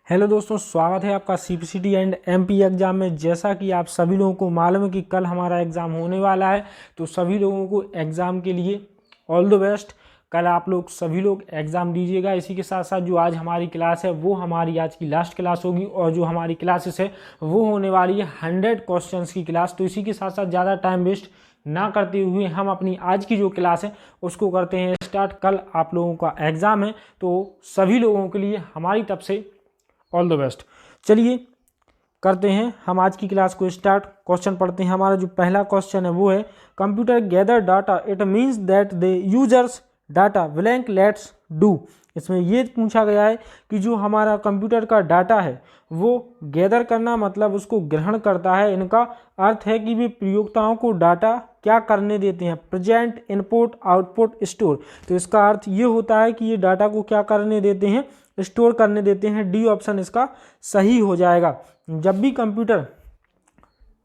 Hello दोस्तों, स्वागत है आपका सीपीसीटी एंड एमपी एग्ज़ाम में। जैसा कि आप सभी लोगों को मालूम है कि कल हमारा एग्ज़ाम होने वाला है, तो सभी लोगों को एग्ज़ाम के लिए ऑल द बेस्ट। कल आप लोग सभी लोग एग्ज़ाम दीजिएगा। इसी के साथ साथ जो आज हमारी क्लास है वो हमारी आज की लास्ट क्लास होगी, और जो हमारी क्लासेस है वो होने वाली है 100 क्वेश्चन की क्लास। तो इसी के साथ साथ ज़्यादा टाइम वेस्ट ना करते हुए हम अपनी आज की जो क्लास है उसको करते हैं स्टार्ट। कल आप लोगों का एग्ज़ाम है, तो सभी लोगों के लिए हमारी तरफ से ऑल द बेस्ट। चलिए करते हैं हम आज की क्लास को स्टार्ट। क्वेश्चन पढ़ते हैं। हमारा जो पहला क्वेश्चन है वो है computer gather data, it means that the users data blank let's do. इसमें ये पूछा गया है कि जो हमारा कंप्यूटर का डाटा है वो गैदर करना मतलब उसको ग्रहण करता है। इनका अर्थ है कि वे प्रयोक्ताओं को डाटा क्या करने देते हैं, प्रेजेंट, इनपुट, आउटपुट, स्टोर। तो इसका अर्थ ये होता है कि ये डाटा को क्या करने देते हैं, स्टोर करने देते हैं। डी ऑप्शन इसका सही हो जाएगा। जब भी कंप्यूटर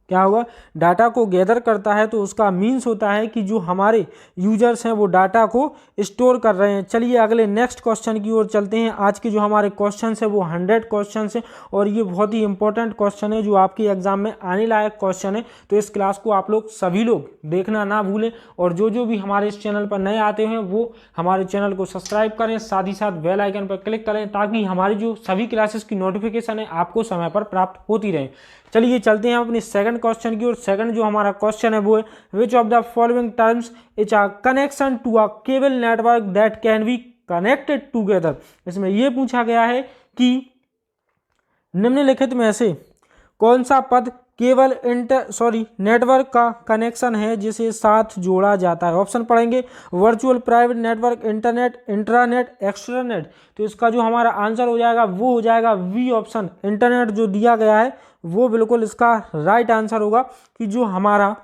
क्या होगा, डाटा को गैदर करता है तो उसका मीन्स होता है कि जो हमारे यूजर्स हैं वो डाटा को स्टोर कर रहे हैं। चलिए अगले नेक्स्ट क्वेश्चन की ओर चलते हैं। आज के जो हमारे क्वेश्चन है वो 100 क्वेश्चन है, और ये बहुत ही इंपॉर्टेंट क्वेश्चन है जो आपके एग्जाम में आने लायक क्वेश्चन है। तो इस क्लास को आप लोग सभी लोग देखना ना भूलें, और जो भी हमारे इस चैनल पर नए आते हैं वो हमारे चैनल को सब्सक्राइब करें, साथ ही साथ बेल आइकन पर क्लिक करें, ताकि हमारी जो सभी क्लासेस की नोटिफिकेशन है आपको समय पर प्राप्त होती रहे। चलिए चलते हैं अपने सेकंड क्वेश्चन की ओर। सेकंड जो हमारा क्वेश्चन है वो है which of the following terms is a connection to a cable network that can be connected together. इसमें यह पूछा गया है कि निम्नलिखित में से कौन सा पद केवल नेटवर्क का कनेक्शन है जिसे साथ जोड़ा जाता है। ऑप्शन पढ़ेंगे virtual private network, internet, intranet, extranet. तो इसका जो हमारा आंसर हो जाएगा वो हो जाएगा बी ऑप्शन, इंटरनेट जो दिया गया है वो बिल्कुल इसका राइट आंसर होगा। कि जो हमारा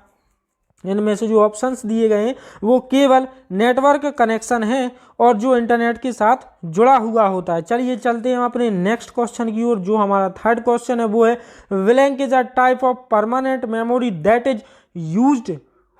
इनमें से जो ऑप्शंस दिए गए हैं वो केवल नेटवर्क कनेक्शन है और जो इंटरनेट के साथ जुड़ा हुआ होता है। चलिए चलते हैं अपने नेक्स्ट क्वेश्चन की ओर। जो हमारा थर्ड क्वेश्चन है वो है blank is a type of permanent memory that is used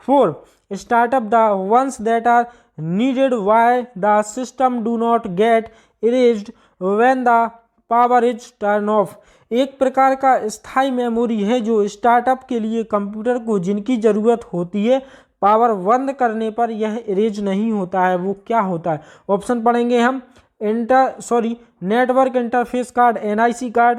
for startup the ones that are needed why the system do not get erased when the power is turn off. एक प्रकार का स्थायी memory है जो startup के लिए computer को जिनकी ज़रूरत होती है, पावर बंद करने पर यह इरेज नहीं होता है। वो क्या होता है? ऑप्शन पढ़ेंगे हम network interface card, NIC card,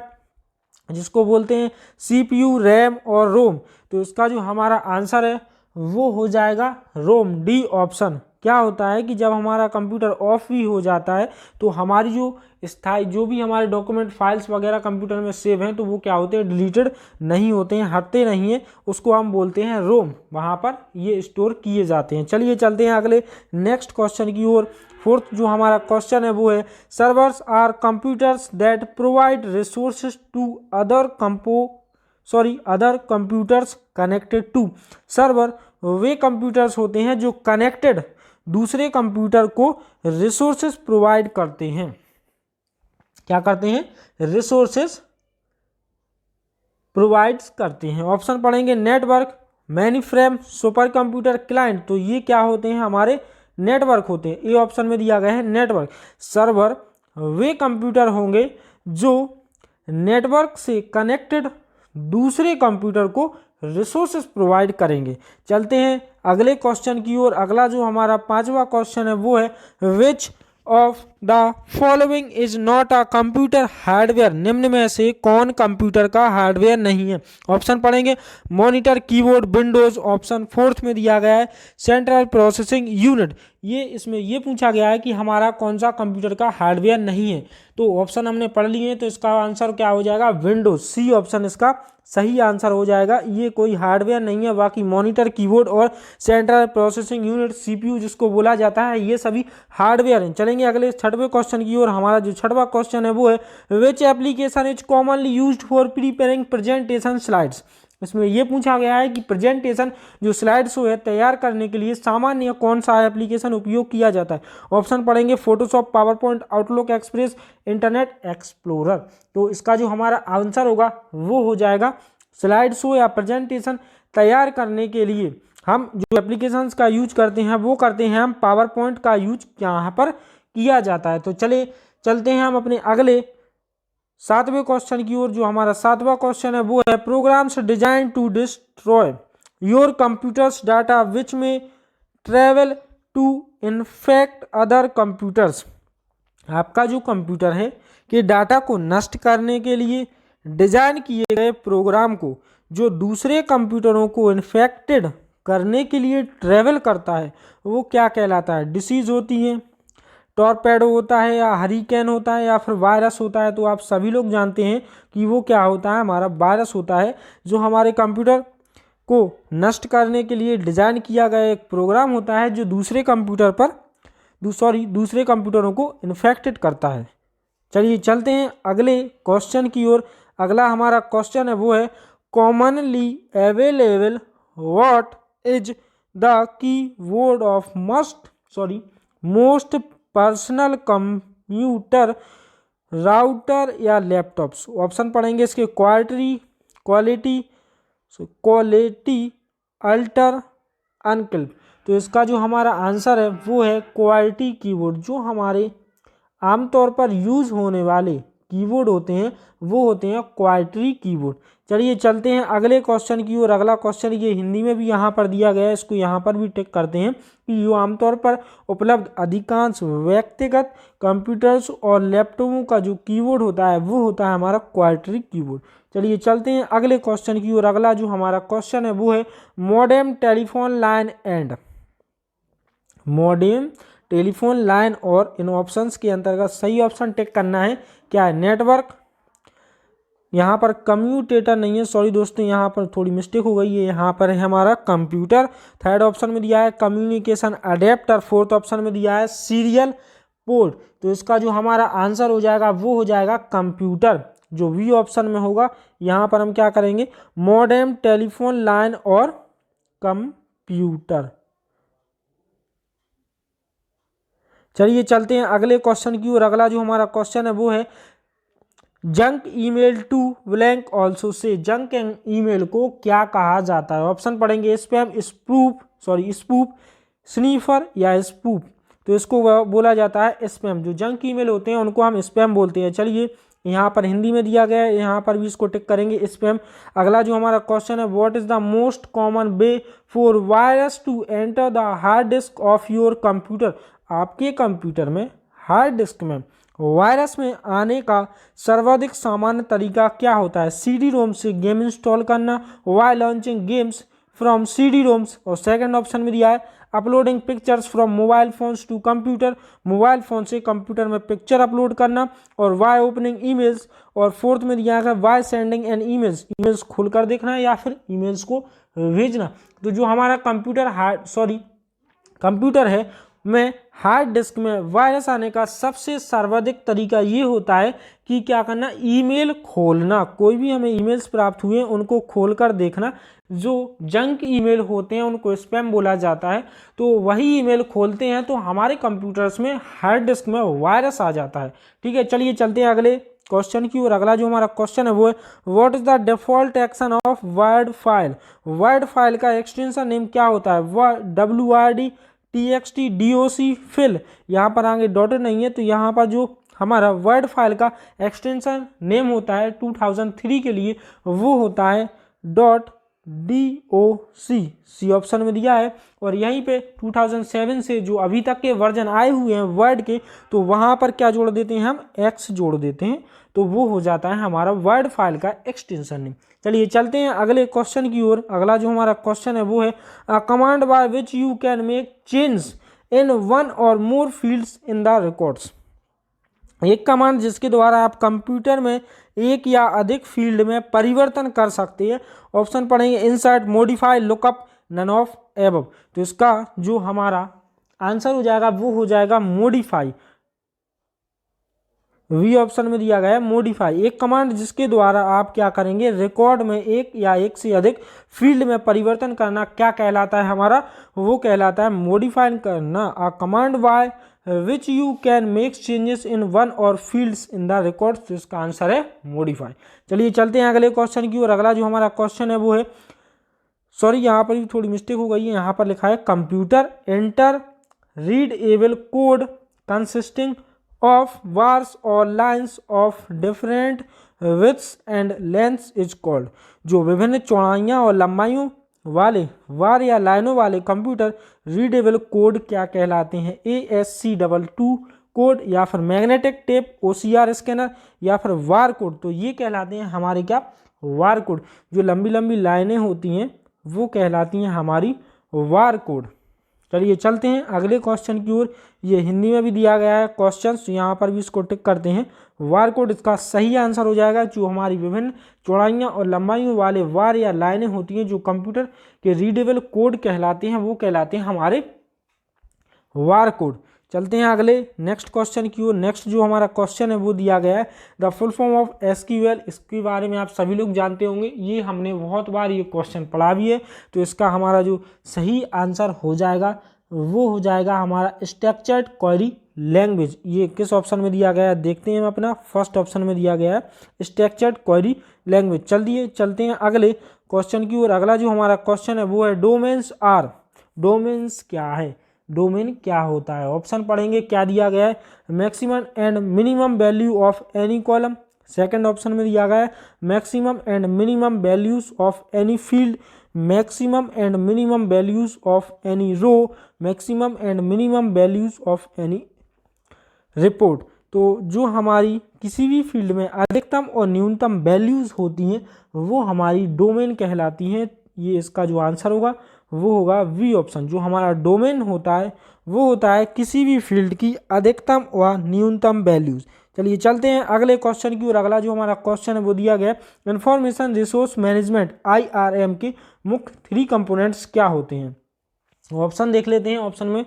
जिसको बोलते हैं सीपीयू, रैम और रोम। तो इसका जो हमारा आंसर है वो हो जाएगा रोम, डी ऑप्शन। क्या होता है कि जब हमारा कंप्यूटर ऑफ भी हो जाता है तो हमारी जो भी हमारे डॉक्यूमेंट फाइल्स वगैरह कंप्यूटर में सेव हैं तो वो क्या होते हैं, डिलीटेड नहीं होते हैं, हटते नहीं हैं। उसको हम बोलते हैं रोम, वहाँ पर ये स्टोर किए जाते हैं। चलिए चलते हैं अगले नेक्स्ट क्वेश्चन की ओर। फोर्थ जो हमारा क्वेश्चन है वो है servers are computers that provide resources to other computers connected to. Server वे कंप्यूटर्स होते हैं जो कनेक्टेड दूसरे कंप्यूटर को रिसोर्सेज प्रोवाइड करते हैं। क्या करते हैं? रिसोर्सेज प्रोवाइड करते हैं। ऑप्शन पढ़ेंगे network, mainframe, super computer, client. तो ये क्या होते हैं? हमारे नेटवर्क होते हैं। ए ऑप्शन में दिया गया है नेटवर्क। सर्वर वे कंप्यूटर होंगे जो नेटवर्क से कनेक्टेड दूसरे कंप्यूटर को रिसोर्सेज प्रोवाइड करेंगे। चलते हैं अगले क्वेश्चन की ओर। अगला जो हमारा पांचवा क्वेश्चन है वो है which of the following is not a computer hardware. निम्न में से कौन कंप्यूटर का हार्डवेयर नहीं है? ऑप्शन पढ़ेंगे monitor, keyboard, Windows. Option fourth में दिया गया है सेंट्रल प्रोसेसिंग यूनिट। इसमें ये पूछा गया है कि हमारा कौन सा कंप्यूटर का हार्डवेयर नहीं है। तो ऑप्शन हमने पढ़ लिए हैं, तो इसका आंसर क्या हो जाएगा? विंडोज, सी ऑप्शन इसका सही आंसर हो जाएगा। ये कोई हार्डवेयर नहीं है। बाकी मॉनिटर, कीबोर्ड और सेंट्रल प्रोसेसिंग यूनिट, सीपीयू जिसको बोला जाता है, ये सभी हार्डवेयर हैं। चलेंगे अगले छठवें क्वेश्चन की ओर। हमारा जो छठवां क्वेश्चन है वो है which application is commonly used for preparing presentation slides. इसमें यह पूछा गया है कि प्रेजेंटेशन जो स्लाइड शो है तैयार करने के लिए सामान्य कौन सा एप्लीकेशन उपयोग किया जाता है। ऑप्शन पढ़ेंगे Photoshop, power point, outlook express, internet explorer. तो इसका जो हमारा आंसर होगा वो हो जाएगा स्लाइड शो या प्रेजेंटेशन तैयार करने के लिए हम जो एप्लीकेशंस का यूज करते हैं वो करते हैं हम पावर पॉइंट का यूज यहाँ पर किया जाता है। तो चलते हैं हम अपने अगले सातवें क्वेश्चन की ओर। जो हमारा सातवां क्वेश्चन है वो है programs design to destroy your computers data which may travel to infect other computers. आपका जो कंप्यूटर है कि डाटा को नष्ट करने के लिए डिजाइन किए गए प्रोग्राम को जो दूसरे कंप्यूटरों को इन्फेक्टेड करने के लिए ट्रेवल करता है वो क्या कहलाता है? डिसीज होती है, टॉर्पेडो होता है, या हरिकेन होता है, या फिर वायरस होता है। तो आप सभी लोग जानते हैं कि वो क्या होता है, हमारा वायरस होता है, जो हमारे कंप्यूटर को नष्ट करने के लिए डिजाइन किया गया एक प्रोग्राम होता है जो दूसरे कंप्यूटरों को इन्फेक्टेड करता है। चलिए चलते हैं अगले क्वेश्चन की ओर। अगला हमारा क्वेश्चन है वो है commonly available what is the keyword of most personal computer router या लैपटॉप्स। ऑप्शन पढ़ेंगे इसके क्वालिटी, अल्टर, अनकिल। तो इसका जो हमारा आंसर है वो है क्वालिटी कीबोर्ड। जो हमारे आमतौर पर यूज होने वाले कीबोर्ड होते हैं वो होते हैं क्वालिटी कीबोर्ड। चलिए चलते हैं अगले क्वेश्चन की ओर। अगला क्वेश्चन ये हिंदी में भी यहाँ पर दिया गया है, इसको यहाँ पर भी टिक करते हैं कि जो आमतौर पर उपलब्ध अधिकांश व्यक्तिगत कंप्यूटर्स और लैपटॉपों का जो कीबोर्ड होता है वो होता है हमारा क्वालिटी कीबोर्ड। चलिए चलते हैं अगले क्वेश्चन की ओर। अगला जो हमारा क्वेश्चन है वो है मॉडेम टेलीफोन लाइन और इन ऑप्शंस के अंतर्गत सही ऑप्शन टिक करना है। क्या है? नेटवर्क, यहाँ पर कम्यूटेटर नहीं है, सॉरी दोस्तों यहाँ पर थोड़ी मिस्टेक हो गई है, यहाँ पर है हमारा कंप्यूटर। थर्ड ऑप्शन में दिया है कम्युनिकेशन अडेप्टर। फोर्थ ऑप्शन में दिया है सीरियल पोर्ट। तो इसका जो हमारा आंसर हो जाएगा वो हो जाएगा कंप्यूटर, जो वी ऑप्शन में होगा। यहाँ पर हम क्या करेंगे? मॉडेम टेलीफोन लाइन और कंप्यूटर। चलिए चलते हैं अगले क्वेश्चन की ओर। अगला जो हमारा क्वेश्चन है वो है junk email to blank also से। जंक ईमेल को क्या कहा जाता है? ऑप्शन पढ़ेंगे स्पैम, स्पूफ, स्नीफर या स्पूफ। तो इसको बोला जाता है स्पैम। जो जंक ईमेल होते हैं उनको हम स्पैम बोलते हैं। चलिए यहाँ पर हिंदी में दिया गया है, यहाँ पर भी इसको टिक करेंगे स्पैम। अगला जो हमारा क्वेश्चन है what is the most common way for virus to enter the hard disk of your computer. आपके कंप्यूटर में हार्ड डिस्क में वायरस में आने का सर्वाधिक सामान्य तरीका क्या होता है? सीडी रोम से गेम इंस्टॉल करना, by launching games from CD ROMs, और सेकंड ऑप्शन में दिया है uploading pictures from mobile phones to computer, mobile phone से कंप्यूटर में पिक्चर अपलोड करना, और वाई ओपनिंग ईमेल्स, और फोर्थ में दिया है वाई सेंडिंग एन ईमेल्स खोलकर देखना या फिर ईमेल्स को भेजना। तो जो हमारा कंप्यूटर है में हार्ड डिस्क में वायरस आने का सबसे सर्वाधिक तरीका ये होता है कि क्या करना? ईमेल खोलना। कोई भी हमें ईमेल्स प्राप्त हुए उनको खोलकर देखना। जो जंक ईमेल होते हैं उनको स्पैम बोला जाता है। तो वही ईमेल खोलते हैं तो हमारे कंप्यूटर्स में हार्ड डिस्क में वायरस आ जाता है। ठीक है, चलिए चलते हैं अगले क्वेश्चन की ओर। अगला जो हमारा क्वेश्चन है वो है what is the default action of word file. Word file का एक्सटेंशन नेम क्या होता है? WRD, TXT, DOC, फिल। यहाँ पर आगे डॉटेड नहीं है, तो यहाँ पर जो हमारा वर्ड फाइल का एक्सटेंशन नेम होता है 2003 के लिए वो होता है .DOC। सी ऑप्शन में दिया है। और यहीं पे 2007 से जो अभी तक के वर्जन आए हुए हैं वर्ड के, तो वहाँ पर क्या जोड़ देते हैं? हम X जोड़ देते हैं, तो वो हो जाता है हमारा वर्ड फाइल का एक्सटेंशन नेम। चलिए चलते हैं अगले क्वेश्चन की ओर। अगला जो हमारा क्वेश्चन है वो है command by which you can make change in one और मोर फील्ड्स इन द रिकॉर्ड्स। एक कमांड जिसके द्वारा आप कंप्यूटर में एक या अधिक फील्ड में परिवर्तन कर सकते हैं। ऑप्शन पढ़ेंगे insert, modify, lookup, none of above. तो इसका जो हमारा आंसर हो जाएगा वो हो जाएगा मॉडिफाई। वी ऑप्शन में दिया गया है मॉडिफाई। एक कमांड जिसके द्वारा आप क्या करेंगे? रिकॉर्ड में एक या एक से अधिक फील्ड में परिवर्तन करना क्या कहलाता है हमारा? वो कहलाता है मॉडिफाई करना। A command by which you can make changes in one और फील्ड्स इन द रिकॉर्ड। तो इसका आंसर है मॉडिफाई। चलिए चलते हैं अगले क्वेश्चन की ओर। अगला जो हमारा क्वेश्चन है वो है यहाँ पर भी थोड़ी मिस्टेक हो गई है, यहाँ पर लिखा है computer enter readable code consisting of bars और lines of different widths and lengths is called. जो विभिन्न चौड़ाइयाँ और लंबाइयों वाले वार या लाइनों वाले कंप्यूटर रीडेबल कोड क्या कहलाते हैं? ASC22 कोड, या फिर मैग्नेटिक टेप OCR स्कैनर, या फिर वार कोड। तो ये कहलाते हैं हमारे क्या? वार कोड। जो लंबी लंबी लाइनें होती हैं वो कहलाती हैं हमारी वार कोड। चलिए चलते हैं अगले क्वेश्चन की ओर। ये हिंदी में भी दिया गया है क्वेश्चन, तो यहाँ पर भी इसको टिक करते हैं। वार कोड इसका सही आंसर हो जाएगा। जो हमारी विभिन्न चौड़ाइयाँ और लंबाइयों वाले वार या लाइनें होती हैं जो कंप्यूटर के रीडेबल कोड कहलाते हैं वो कहलाते हैं हमारे वार कोड। चलते हैं अगले नेक्स्ट क्वेश्चन की ओर। नेक्स्ट जो हमारा क्वेश्चन है वो दिया गया है the full form of SQL। इसके बारे में आप सभी लोग जानते होंगे, ये हमने बहुत बार ये क्वेश्चन पढ़ा भी है। तो इसका हमारा जो सही आंसर हो जाएगा वो हो जाएगा हमारा स्ट्रक्चर्ड क्वेरी लैंग्वेज। ये किस ऑप्शन में दिया गया है देखते हैं हम अपना। फर्स्ट ऑप्शन में दिया गया है स्ट्रक्चर्ड क्वेरी लैंग्वेज। चलिए चलते हैं अगले क्वेश्चन की ओर। अगला जो हमारा क्वेश्चन है वो है डोमेन्स आर। डोमेन्स क्या है? डोमेन क्या होता है? ऑप्शन पढ़ेंगे क्या दिया गया है। Maximum and minimum value of any column. Second option में दिया गया है maximum and minimum values of any field, maximum and minimum values of any row, maximum and minimum values of any report. तो जो हमारी किसी भी फील्ड में अधिकतम और न्यूनतम वैल्यूज होती हैं वो हमारी डोमेन कहलाती हैं। ये इसका जो आंसर होगा वो होगा वी ऑप्शन। जो हमारा डोमेन होता है वो होता है किसी भी फील्ड की अधिकतम व न्यूनतम वैल्यूज। चलिए चलते हैं अगले क्वेश्चन की ओर। अगला जो हमारा क्वेश्चन है वो दिया गया इंफॉर्मेशन रिसोर्स मैनेजमेंट IRM के मुख्य 3 कंपोनेंट्स क्या होते हैं? ऑप्शन देख लेते हैं। ऑप्शन में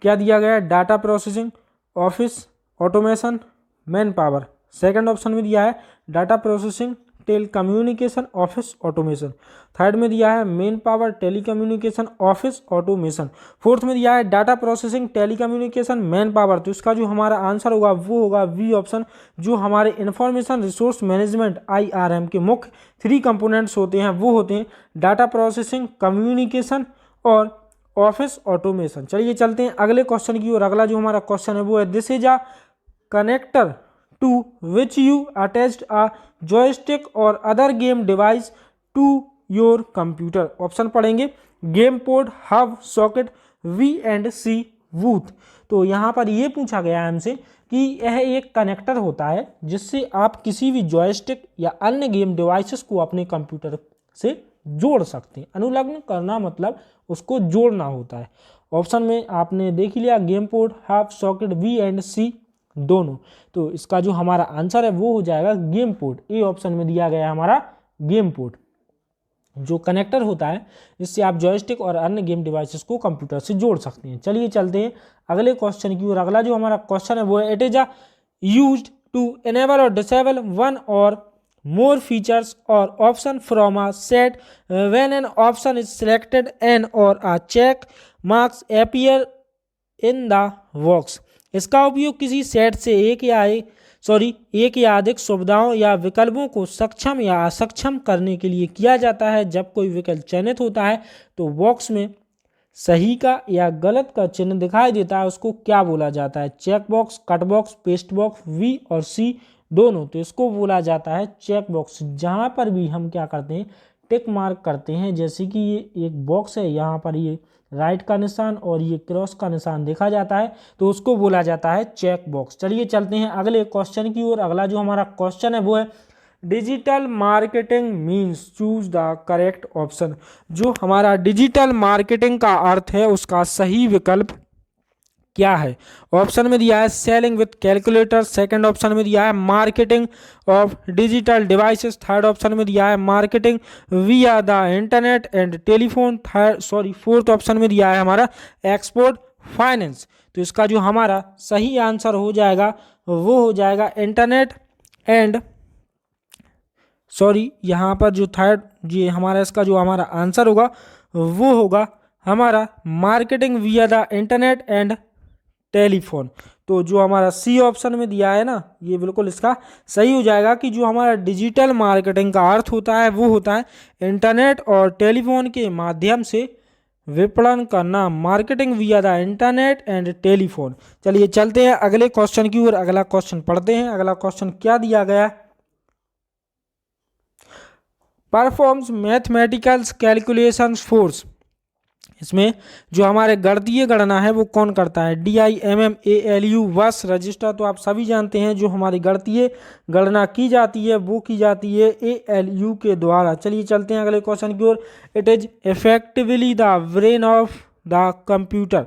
क्या दिया गया है? Data processing, office automation, man power. Second option में दिया है data processing, telecommunication, office automation. Third में दिया है man power, telecommunication, office automation. Fourth में दिया है data processing, telecommunication, man power. तो इसका जो हमारा आंसर होगा वो होगा वी ऑप्शन। जो हमारे इंफॉर्मेशन रिसोर्स मैनेजमेंट IRM के मुख्य 3 कंपोनेंट्स होते हैं वो होते हैं डाटा प्रोसेसिंग, कम्युनिकेशन और ऑफिस ऑटोमेशन। चलिए चलते हैं अगले क्वेश्चन की ओर। अगला जो हमारा क्वेश्चन है वो है this is a connector to which you attached a joystick or other game device to your computer। Option पढ़ेंगे game port, hub, socket, V&C booth. तो यहाँ पर ये पूछा गया है हमसे कि यह एक कनेक्टर होता है जिससे आप किसी भी जॉयस्टिक या अन्य गेम डिवाइसेस को अपने कंप्यूटर से जोड़ सकते हैं। अनुलग्न करना मतलब उसको जोड़ना होता है। ऑप्शन में आपने देख लिया game port, hub, socket, V&C दोनों। तो इसका जो हमारा आंसर है वो हो जाएगा गेम पोर्ट। ए ऑप्शन में दिया गया है हमारा गेम पोर्ट, जो कनेक्टर होता है जिससे आप जॉयस्टिक और अन्य गेम डिवाइसेस को कंप्यूटर से जोड़ सकते हैं। चलिए चलते हैं अगले क्वेश्चन की ओर। अगला जो हमारा क्वेश्चन है वो है it is a used to enable or disable one or more features or option from a set when an option is selected and or a check marks appear in the box। इसका उपयोग किसी set से एक या अधिक सुविधाओं या विकल्पों को सक्षम या असक्षम करने के लिए किया जाता है। जब कोई विकल्प चयनित होता है तो बॉक्स में सही का या गलत का चिन्ह दिखाई देता है, उसको क्या बोला जाता है? Check box, cut box, paste box, V और C दोनों। तो इसको बोला जाता है चेक बॉक्स। जहाँ पर भी हम क्या करते हैं टिक मार्क करते हैं, जैसे कि ये एक बॉक्स है, यहाँ पर ये राइट का निशान और ये क्रॉस का निशान देखा जाता है, तो उसको बोला जाता है चेक बॉक्स। चलिए चलते हैं अगले क्वेश्चन की ओर। अगला जो हमारा क्वेश्चन है वो है digital marketing means choose the correct option. जो हमारा डिजिटल मार्केटिंग का अर्थ है उसका सही विकल्प क्या है? ऑप्शन में दिया है selling with calculator, second option में दिया है marketing of digital devices, third option में दिया है मार्केटिंग विया the internet and telephone, fourth option में दिया है हमारा एक्सपोर्ट फाइनेंस। तो इसका जो हमारा सही आंसर हो जाएगा वो हो जाएगा इंटरनेट एंड यहाँ पर जो थर्ड ये हमारा इसका जो हमारा आंसर होगा वो होगा हमारा मार्केटिंग विया द इंटरनेट एंड टेलीफोन। तो जो हमारा C ऑप्शन में दिया है ना, ये बिल्कुल इसका सही हो जाएगा कि जो हमारा डिजिटल मार्केटिंग का अर्थ होता है वो होता है इंटरनेट और टेलीफोन के माध्यम से विपणन करना, मार्केटिंग विया द इंटरनेट एंड टेलीफोन। चलिए चलते हैं अगले क्वेश्चन की ओर। अगला क्वेश्चन पढ़ते हैं। अगला क्वेश्चन क्या दिया गया? Performs mathematical calculations force. इसमें जो हमारे गणितीय गणना है वो कौन करता है? DIMMALU वर्स रजिस्टर। तो आप सभी जानते हैं जो हमारी गणितीय गणना की जाती है वो की जाती है ALU के द्वारा। चलिए चलते हैं अगले क्वेश्चन की ओर। It is effectively the brain of the computer.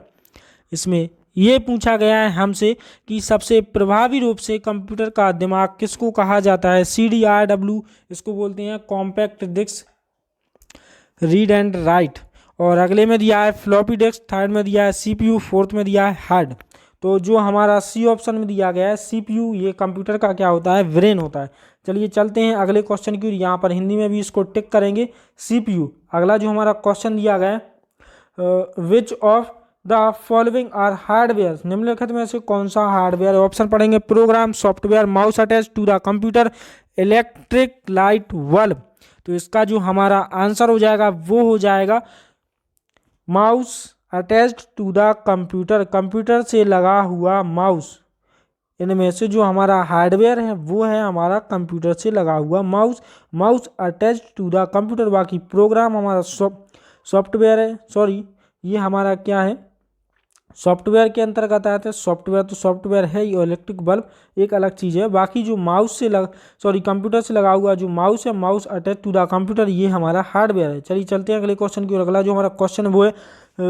इसमें ये पूछा गया है हमसे कि सबसे प्रभावी रूप से कंप्यूटर का दिमाग किसको कहा जाता है? CDRW इसको बोलते हैं, compact disc read and write. और अगले में दिया है फ्लॉपी डिस्क, थर्ड में दिया है CPU, फोर्थ में दिया है हार्ड। तो जो हमारा सी ऑप्शन में दिया गया है CPU, ये कंप्यूटर का क्या होता है? ब्रेन होता है। चलिए चलते हैं अगले क्वेश्चन की। यहाँ पर हिंदी में भी इसको टिक करेंगे CPU। अगला जो हमारा क्वेश्चन दिया गया है which of the following are hardware. निम्नलिखित में से कौन सा हार्डवेयर? ऑप्शन पढ़ेंगे program, software, mouse attach to the computer, electric light bulb. तो इसका जो हमारा आंसर हो जाएगा वो हो जाएगा mouse attached to the computer, computer से लगा हुआ माउस। इनमें से जो हमारा हार्डवेयर है वो है हमारा कंप्यूटर से लगा हुआ mouse, mouse attached to the computer. बाकी प्रोग्राम हमारा सॉफ्टवेयर है, सॉरी ये हमारा क्या है? सॉफ्टवेयर के अंतर्गत आता है। सॉफ्टवेयर तो सॉफ्टवेयर है ही, इलेक्ट्रिक बल्ब एक अलग चीज़ है। बाकी जो माउस से कंप्यूटर से लगा हुआ जो माउस है, mouse attach to the computer, ये हमारा हार्डवेयर है। चलिए चलते हैं अगले क्वेश्चन की ओर। अगला जो हमारा क्वेश्चन है वो है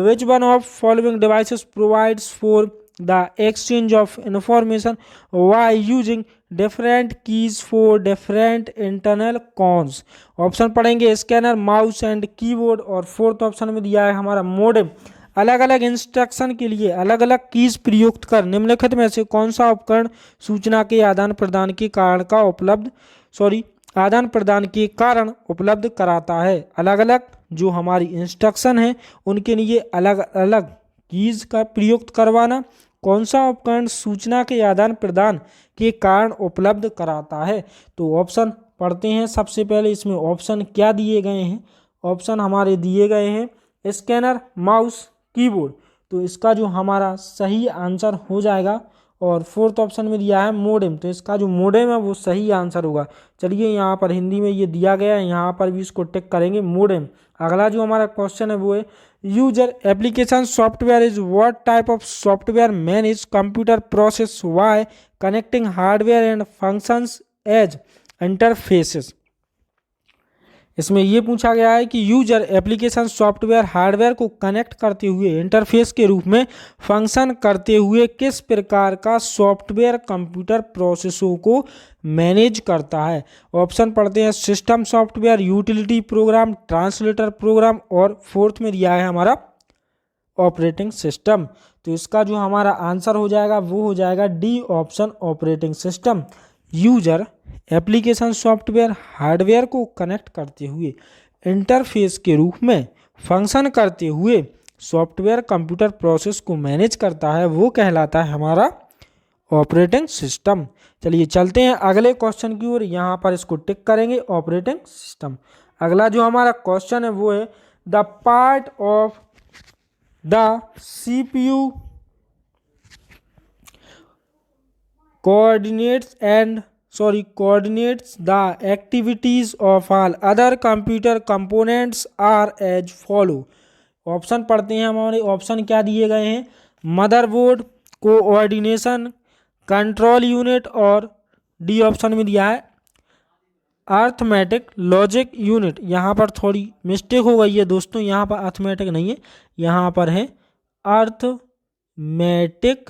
which one of following devices provides for the exchange of information by using different keys for different internal cons. Option पढ़ेंगे स्कैनर, माउस एंड कीबोर्ड। और फोर्थ ऑप्शन में दिया है हमारा मोडेम। अलग अलग इंस्ट्रक्शन के लिए अलग अलग कीज प्रयुक्त कर निम्नलिखित में से कौन सा उपकरण सूचना के आदान प्रदान के कारण उपलब्ध कराता है? अलग अलग जो हमारी इंस्ट्रक्शन है उनके लिए अलग अलग कीज का प्रयुक्त करवाना। कौन सा उपकरण सूचना के आदान प्रदान के कारण उपलब्ध कराता है? तो ऑप्शन पढ़ते हैं। सबसे पहले इसमें ऑप्शन क्या दिए गए हैं? ऑप्शन हमारे दिए गए हैं स्कैनर, माउस, कीबोर्ड। तो इसका जो हमारा सही आंसर हो जाएगा। और फोर्थ ऑप्शन में दिया है मोडेम। तो इसका जो मोडेम है वो सही आंसर होगा। चलिए यहाँ पर हिंदी में ये दिया गया है, यहाँ पर भी इसको टिक करेंगे मोडेम। अगला जो हमारा क्वेश्चन है वो है user application software is what type of software manage computer process by connecting hardware and functions as interfaces. इसमें ये पूछा गया है कि यूजर एप्लीकेशन सॉफ्टवेयर हार्डवेयर को कनेक्ट करते हुए इंटरफेस के रूप में फंक्शन करते हुए किस प्रकार का सॉफ्टवेयर कंप्यूटर प्रोसेसों को मैनेज करता है? ऑप्शन पढ़ते हैं system software, utility program, translator program. और फोर्थ में दिया है हमारा ऑपरेटिंग सिस्टम। तो इसका जो हमारा आंसर हो जाएगा वो हो जाएगा D option, operating system. User application software hardware को कनेक्ट करते हुए इंटरफेस के रूप में फंक्शन करते हुए सॉफ्टवेयर कंप्यूटर प्रोसेस को मैनेज करता है, वो कहलाता है हमारा ऑपरेटिंग सिस्टम। चलिए चलते हैं अगले क्वेश्चन की ओर। यहाँ पर इसको टिक करेंगे ऑपरेटिंग सिस्टम। अगला जो हमारा क्वेश्चन है वो है the part of the CPU coordinates the activities of all other computer components are as follow। Option पढ़ते हैं। हमारे ऑप्शन क्या दिए गए हैं? Motherboard, coordination, control unit. और डी ऑप्शन में दिया है अर्थमेटिक लॉजिक यूनिट। यहाँ पर थोड़ी मिस्टेक हो गई है दोस्तों, यहाँ पर अर्थमेटिक नहीं है, यहाँ पर है अर्थमेटिक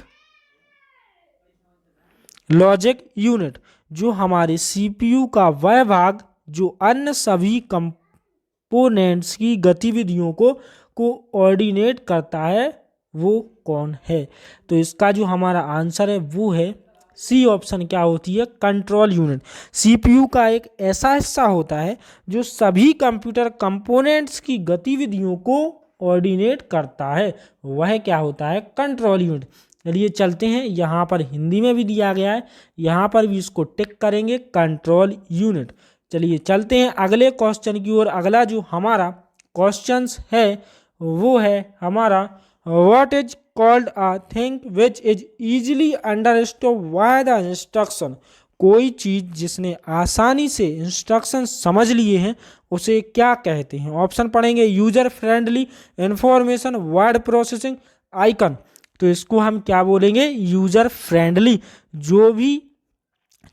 लॉजिक यूनिट। जो हमारे CPU का वह भाग जो अन्य सभी कंपोनेंट्स की गतिविधियों को कोऑर्डिनेट करता है वो कौन है? तो इसका जो हमारा आंसर है वो है सी ऑप्शन। क्या होती है? Control unit. CPU का एक ऐसा हिस्सा होता है जो सभी कंप्यूटर कंपोनेंट्स की गतिविधियों को कोऑर्डिनेट करता है, वह क्या होता है? Control unit. चलिए चलते हैं। यहाँ पर हिंदी में भी दिया गया है, यहाँ पर भी इसको टिक करेंगे कंट्रोल यूनिट। चलिए चलते हैं अगले क्वेश्चन की ओर। अगला जो हमारा क्वेश्चन है वो है हमारा what is called a thing which is easily understood by the instruction. कोई चीज जिसने आसानी से इंस्ट्रक्शन समझ लिए हैं उसे क्या कहते हैं। ऑप्शन पढ़ेंगे, user friendly, information, word processing, icon. तो इसको हम क्या बोलेंगे, यूजर फ्रेंडली। जो भी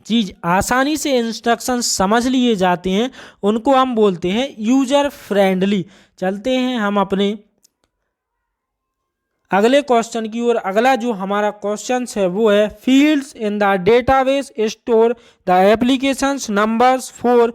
चीज आसानी से इंस्ट्रक्शन समझ लिए जाते हैं उनको हम बोलते हैं यूजर फ्रेंडली। चलते हैं हम अपने अगले क्वेश्चन की ओर। अगला जो हमारा क्वेश्चन है वो है, fields in the database store the applications numbers for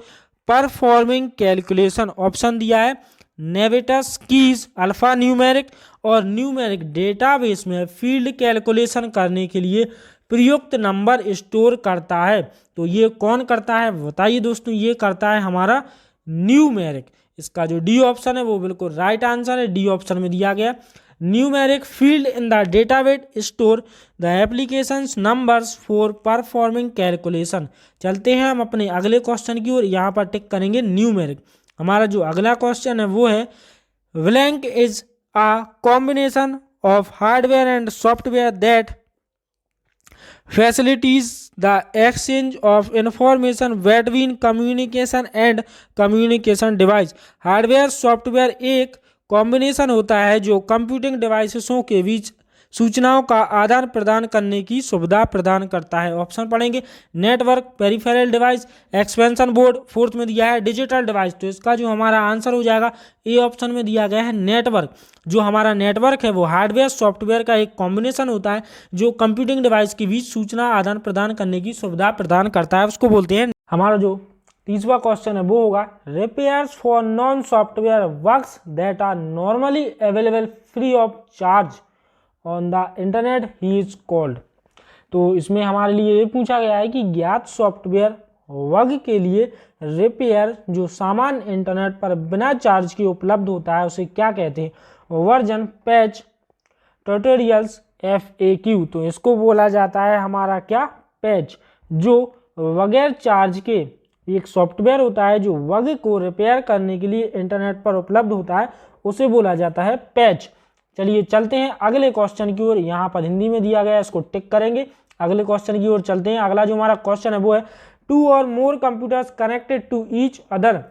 performing calculation. Option दिया है नेविटस, कीज, अल्फा न्यूमेरिक और न्यूमेरिक। डेटाबेस में फील्ड कैलकुलेशन करने के लिए प्रयुक्त नंबर स्टोर करता है। तो ये कौन करता है बताइए दोस्तों, ये करता है हमारा न्यूमेरिक। इसका जो डी ऑप्शन है वो बिल्कुल राइट आंसर है, डी ऑप्शन में दिया गया। Numeric field in the database store the applications numbers for performing calculation. चलते हैं हम अपने अगले क्वेश्चन की ओर। यहाँ पर टिक करेंगे न्यूमेरिक। हमारा जो अगला क्वेश्चन है वो है, blank is a combination of hardware and software that facilitates the exchange of information between communication and communication device। Hardware software एक कॉम्बिनेशन होता है जो कंप्यूटिंग डिवाइसेसों के बीच सूचनाओं का आदान प्रदान करने की सुविधा प्रदान करता है। ऑप्शन पढ़ेंगे, network, peripheral device, expansion board. Fourth में दिया है डिजिटल डिवाइस। तो इसका जो हमारा आंसर हो जाएगा ए ऑप्शन में दिया गया है नेटवर्क। जो हमारा नेटवर्क है वो हार्डवेयर सॉफ्टवेयर का एक कॉम्बिनेशन होता है जो कंप्यूटिंग डिवाइस के बीच सूचना आदान प्रदान करने की सुविधा प्रदान करता है, उसको बोलते हैं। हमारा जो तीसरा क्वेश्चन है वो होगा, repairs for non software works that are normally available free of charge on the internet he is called. तो इसमें हमारे लिए ये पूछा गया है कि ज्ञात सॉफ्टवेयर वर्ग के लिए रिपेयर जो सामान इंटरनेट पर बिना चार्ज के उपलब्ध होता है उसे क्या कहते हैं। Version, patch, tutorials, FAQ। तो इसको बोला जाता है हमारा क्या, पैच। जो बगैर चार्ज के एक सॉफ्टवेयर होता है जो वर्ग को रिपेयर करने के लिए इंटरनेट पर उपलब्ध होता है उसे बोला जाता है पैच। चलिए चलते हैं अगले क्वेश्चन की ओर। यहाँ पर हिंदी में दिया गया है, इसको टिक करेंगे। अगले क्वेश्चन की ओर चलते हैं। अगला जो हमारा क्वेश्चन है वो है, two or more computers connected to each other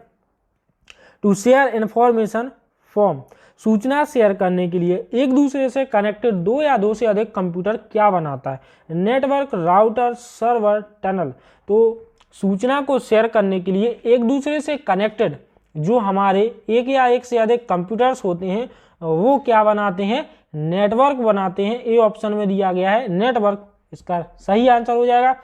to share information form. सूचना शेयर करने के लिए एक दूसरे से कनेक्टेड दो या दो से अधिक कंप्यूटर क्या बनाता है। Network, router, server, tunnel. तो सूचना को शेयर करने के लिए एक दूसरे से कनेक्टेड जो हमारे एक या एक से अधिक कंप्यूटर्स होते हैं वो क्या बनाते हैं, नेटवर्क बनाते हैं। ए ऑप्शन में दिया गया है नेटवर्क, इसका सही आंसर हो जाएगा।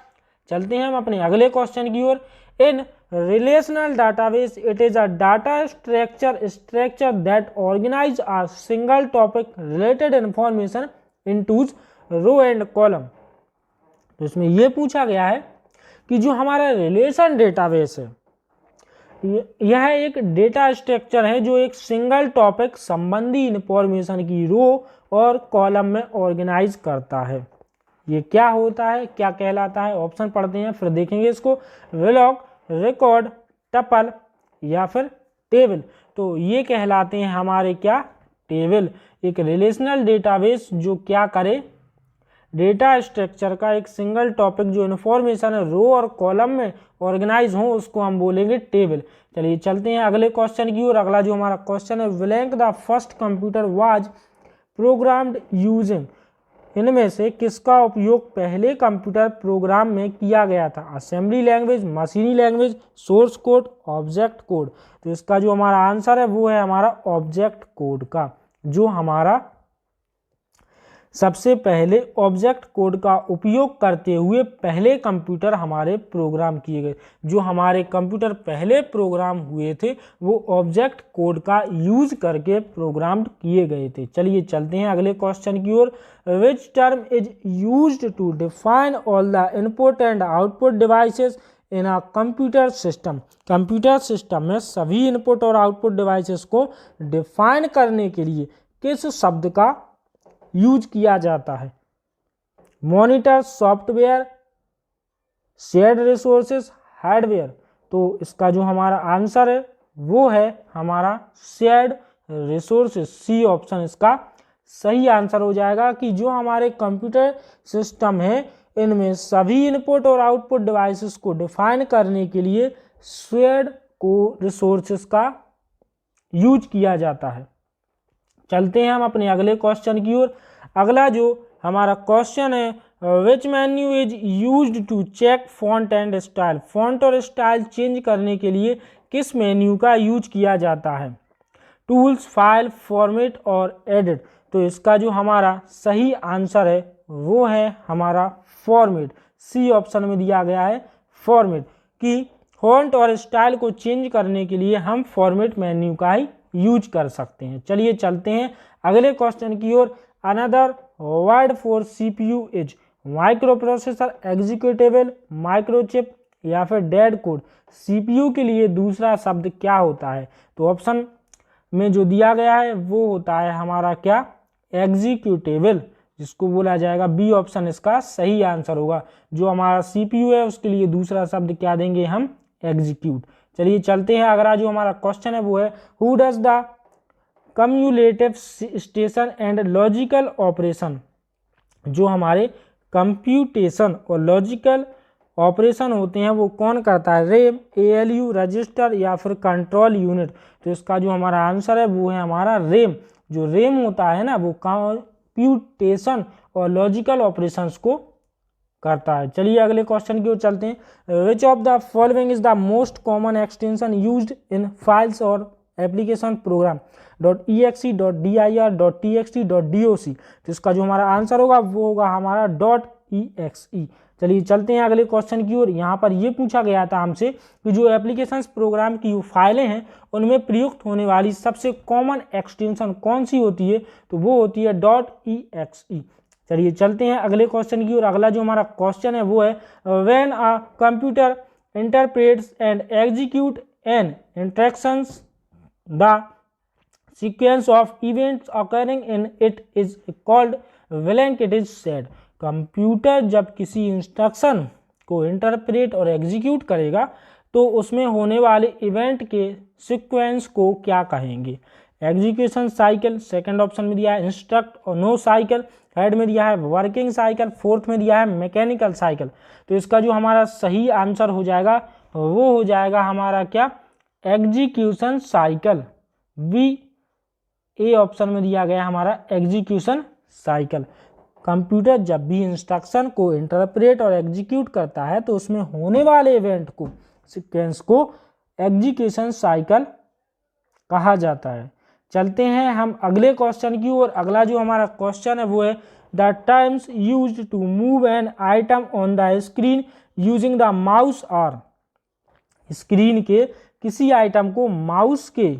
चलते हैं हम अपने अगले क्वेश्चन की ओर। In relational database it is a data structure that organise a single topic related information into row and column. तो इसमें यह पूछा गया है कि जो हमारा रिलेशन डेटाबेस है यह एक डेटा स्ट्रक्चर है जो एक सिंगल टॉपिक संबंधी इंफॉर्मेशन की रो और कॉलम में ऑर्गेनाइज करता है। ये क्या होता है, क्या कहलाता है। ऑप्शन पढ़ते हैं फिर देखेंगे इसको। ब्लॉक, रिकॉर्ड, टपल या फिर टेबल। तो ये कहलाते हैं हमारे क्या, टेबल। एक रिलेशनल डेटाबेस जो क्या करे, डेटा स्ट्रक्चर का एक सिंगल टॉपिक जो इन्फॉर्मेशन है रो और कॉलम में ऑर्गेनाइज हो उसको हम बोलेंगे टेबल। चलिए चलते हैं अगले क्वेश्चन की ओर। अगला जो हमारा क्वेश्चन है, blank the first computer was programmed using. इनमें से किसका उपयोग पहले कंप्यूटर प्रोग्राम में किया गया था। असेंबली लैंग्वेज, मशीनी language, source code, object code. तो इसका जो हमारा आंसर है वो है हमारा ऑब्जेक्ट कोड का। जो हमारा सबसे पहले ऑब्जेक्ट कोड का उपयोग करते हुए पहले कंप्यूटर हमारे प्रोग्राम किए गए। जो हमारे कंप्यूटर पहले प्रोग्राम हुए थे वो ऑब्जेक्ट कोड का यूज करके प्रोग्राम किए गए थे। चलिए चलते हैं अगले क्वेश्चन की ओर। Which term is used to define all the input and output devices in a computer system. Computer system में सभी इनपुट और आउटपुट डिवाइसेस को डिफाइन करने के लिए किस शब्द का यूज किया जाता है। Monitor, software, shared resources, hardware. तो इसका जो हमारा आंसर है वो है हमारा शेयर्ड रिसोर्सेज। सी ऑप्शन इसका सही आंसर हो जाएगा कि जो हमारे कंप्यूटर सिस्टम है इनमें सभी इनपुट और आउटपुट डिवाइसेस को डिफाइन करने के लिए शेयर्ड को रिसोर्सेज का यूज किया जाता है। चलते हैं हम अपने अगले क्वेश्चन की ओर। अगला जो हमारा क्वेश्चन है, which menu is used to check font and style. Font और स्टाइल चेंज करने के लिए किस मेन्यू का यूज किया जाता है? टूल्स, फाइल, फॉर्मेट और एडिट। तो इसका जो हमारा सही आंसर है वो है हमारा फॉर्मेट। सी ऑप्शन में दिया गया है फॉर्मेट, कि फॉन्ट और स्टाइल को चेंज करने के लिए हम फॉर्मेट मेन्यू का ही यूज कर सकते हैं। चलिए चलते हैं अगले क्वेश्चन की ओर। Another word for CPU is microprocessor, executable, microchip या फिर डेड कोड। सीपीयू के लिए दूसरा शब्द क्या होता है? तो ऑप्शन में जो दिया गया है वो होता है हमारा क्या? एग्जीक्यूटेबल, जिसको बोला जाएगा बी ऑप्शन इसका सही आंसर होगा। जो हमारा सीपीयू है उसके लिए दूसरा शब्द क्या देंगे हम? एग्जीक्यूट। चलिए चलते हैं। अगला जो हमारा क्वेश्चन है वो है, who does the cumulative station and logical operation. जो हमारे कंप्यूटेशन और लॉजिकल ऑपरेशन होते हैं वो कौन करता है? रैम, एएलयू, रजिस्टर या फिर कंट्रोल यूनिट। तो इसका जो हमारा आंसर है वो है हमारा रैम। जो रैम होता है ना वो कंप्यूटेशन और लॉजिकल ऑपरेशंस को करता है। चलिए अगले क्वेश्चन की ओर चलते हैं। Which of the following is the most common extension used in files और application program? .exe, .dir, .txt, .doc। तो इसका जो हमारा आंसर होगा वो होगा हमारा .exe। चलिए चलते हैं अगले क्वेश्चन की ओर। यहाँ पर ये पूछा गया था हमसे कि जो एप्लीकेशंस प्रोग्राम की फाइलें हैं उनमें प्रयुक्त होने वाली सबसे कॉमन एक्सटेंशन कौन सी होती है? तो वो होती है .exe। चलिए चलते हैं अगले क्वेश्चन की ओर। अगला जो हमारा क्वेश्चन है वो है, when a computer interprets and execute an instructions the sequence of events occurring in it is called blank it is said. Computer जब किसी इंस्ट्रक्शन को इंटरप्रेट और एग्जीक्यूट करेगा तो उसमें होने वाले इवेंट के सीक्वेंस को क्या कहेंगे? एग्जीक्यूशन साइकिल, सेकंड ऑप्शन में दिया है इंस्ट्रक्ट और नो साइकिल, थर्ड में दिया है वर्किंग साइकिल, फोर्थ में दिया है मैकेनिकल साइकिल। तो इसका जो हमारा सही आंसर हो जाएगा वो हो जाएगा हमारा क्या? Execution cycle. B A option में दिया गया हमारा एग्जीक्यूशन साइकिल। कंप्यूटर जब भी इंस्ट्रक्शन को इंटरप्रेट और एग्जीक्यूट करता है तो उसमें होने वाले इवेंट को, सीक्वेंस को एग्जीक्यूशन साइकिल कहा जाता है। चलते हैं हम अगले क्वेश्चन की ओर। अगला जो हमारा क्वेश्चन है वो है, the terms used to move an item on the screen using the mouse are. Screen के किसी आइटम को माउस के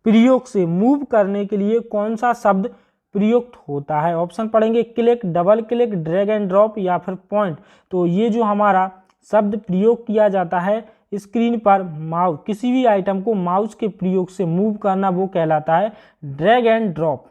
प्रयोग से मूव करने के लिए कौन सा शब्द प्रयुक्त होता है? ऑप्शन पढ़ेंगे, click, double click, drag and drop या फिर पॉइंट। तो ये जो हमारा शब्द प्रयोग किया जाता है स्क्रीन पर माउस, किसी भी आइटम को माउस के प्रयोग से मूव करना, वो कहलाता है ड्रैग एंड ड्रॉप।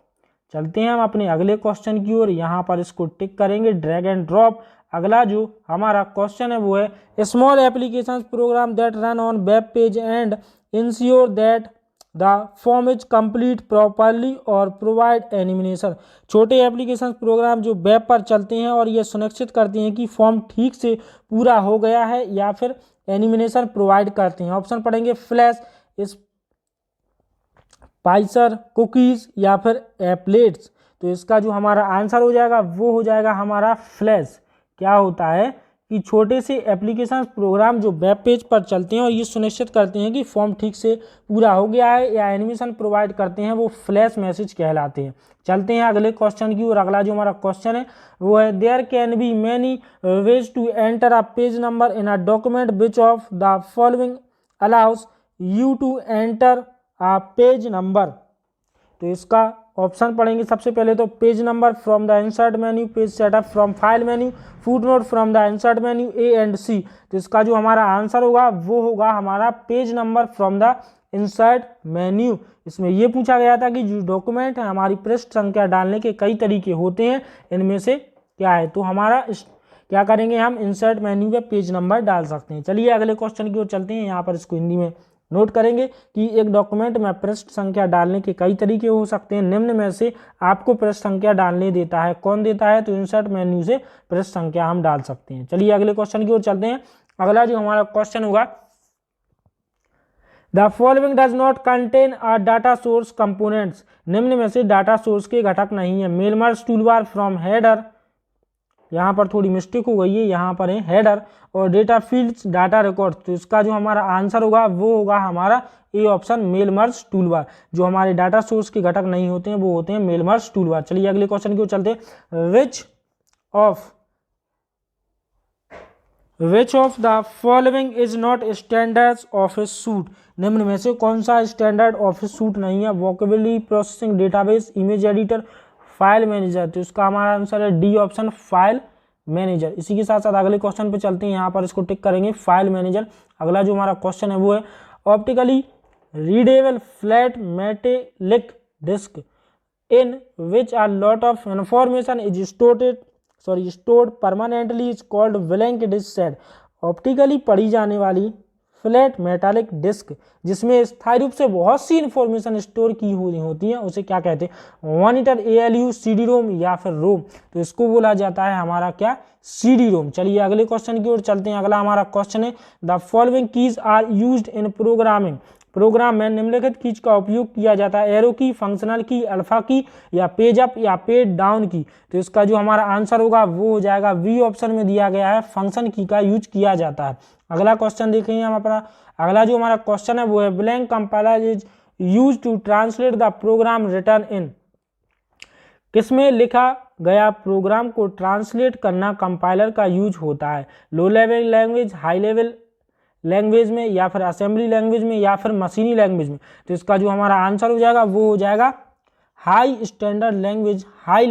चलते हैं हम अपने अगले क्वेश्चन की ओर। यहाँ पर इसको टिक करेंगे, ड्रैग एंड ड्रॉप। अगला जो हमारा क्वेश्चन है वो है, small application program that run on web page and ensure that the form is complete properly और प्रोवाइड एनिमेशन। छोटे एप्लीकेशन प्रोग्राम जो वेब पर चलते हैं और ये सुनिश्चित करते हैं कि फॉर्म ठीक से पूरा हो गया है या फिर एनिमेशन प्रोवाइड करते हैं। ऑप्शन पढ़ेंगे, फ्लैश, स्पाइसर, कुकीज या फिर एप्लेट्स। तो इसका जो हमारा आंसर हो जाएगा वो हो जाएगा हमारा फ्लैश। क्या होता है कि छोटे से एप्लीकेशन प्रोग्राम जो वेब पेज पर चलते हैं और ये सुनिश्चित करते हैं कि फॉर्म ठीक से पूरा हो गया है या एनिमेशन प्रोवाइड करते हैं, वो फ्लैश मैसेज कहलाते हैं। चलते हैं अगले क्वेश्चन की ओर। अगला जो हमारा क्वेश्चन है वो है, there can be many ways to enter a page number in a document which of the following allows you to enter a page number. तो इसका ऑप्शन पढ़ेंगे सबसे पहले तो, page number from the insert menu, page setup from file menu, footnote from the insert menu, A and C. तो इसका जो हमारा आंसर होगा वो होगा हमारा page number from the insert menu. इसमें ये पूछा गया था कि जो डॉक्यूमेंट है हमारी पृष्ठ संख्या डालने के कई तरीके होते हैं, इनमें से क्या है? तो हमारा क्या करेंगे हम इंसर्ट मेन्यू पे पेज नंबर डाल सकते हैं। चलिए अगले क्वेश्चन की ओर चलते हैं। यहाँ पर इसको हिंदी में नोट करेंगे कि एक डॉक्यूमेंट में पृष्ठ संख्या डालने के कई तरीके हो सकते हैं। निम्न में से आपको पृष्ठ संख्या डालने देता है, कौन देता है? तो इंसर्ट मेन्यू से पृष्ठ संख्या हम डाल सकते हैं। चलिए अगले क्वेश्चन की ओर चलते हैं। अगला जो हमारा क्वेश्चन होगा, the following does not contain a data source components. निम्न में से डाटा सोर्स के घटक नहीं है। Mail merge toolbar from header, यहाँ पर थोड़ी मिस्टेक हो गई है, यहाँ पर है हेडर, और डेटा फील्ड्स डाटा रिकॉर्ड। तो इसका जो हमारा आंसर होगा वो होगा हमारा A option, mail merge toolbar. जो हमारे डाटा सोर्स के घटक नहीं होते हैं वो होते हैं मेल मर्ज टूलबार। चलिए अगले क्वेश्चन की ओर चलते हैं। Which of the following is not standard office suit. निम्न में से कौन सा स्टैंडर्ड ऑफिस सूट नहीं है? Vocabulary processing database, image editor, file manager. तो इसका हमारा आंसर है डी ऑप्शन, फाइल मैनेजर। इसी के साथ साथ अगले क्वेश्चन पे चलते हैं, यहाँ पर इसको टिक करेंगे, फाइल मैनेजर। अगला जो हमारा क्वेश्चन है वो है optically readable flat metallic disc in which a lot of information is stored permanently is called blank disc set. Optically पढ़ी जाने वाली फ्लैट मेटालिक डिस्क जिसमें स्थायी रूप से बहुत सी इंफॉर्मेशन स्टोर की हुई होती है उसे क्या कहते हैं? मॉनिटर, ALU, CD रोम या फिर रोम। तो इसको बोला जाता है हमारा क्या? CD रोम। चलिए अगले क्वेश्चन की ओर चलते हैं। अगला हमारा क्वेश्चन है the following keys are used in programming. Program में निम्नलिखित कीज का उपयोग किया जाता है। एरो की, फंक्शनल की, अल्फा की, या पेज अप या पेज डाउन की। तो इसका जो हमारा आंसर होगा वो हो जाएगा बी ऑप्शन में दिया गया है, फंक्शन की का यूज किया जाता है। अगला क्वेश्चन देखेंगे हम अपना। अगला जो हमारा क्वेश्चन है वो है blank compiler is use to translate the program written in. किसमें लिखा गया प्रोग्राम को ट्रांसलेट करना कंपाइलर का यूज होता है? Low level language, high level language में, या फिर असेंबली लैंग्वेज में, या फिर मशीनी लैंग्वेज में। तो इसका जो हमारा आंसर हो जाएगा वो हो जाएगा high standard language. High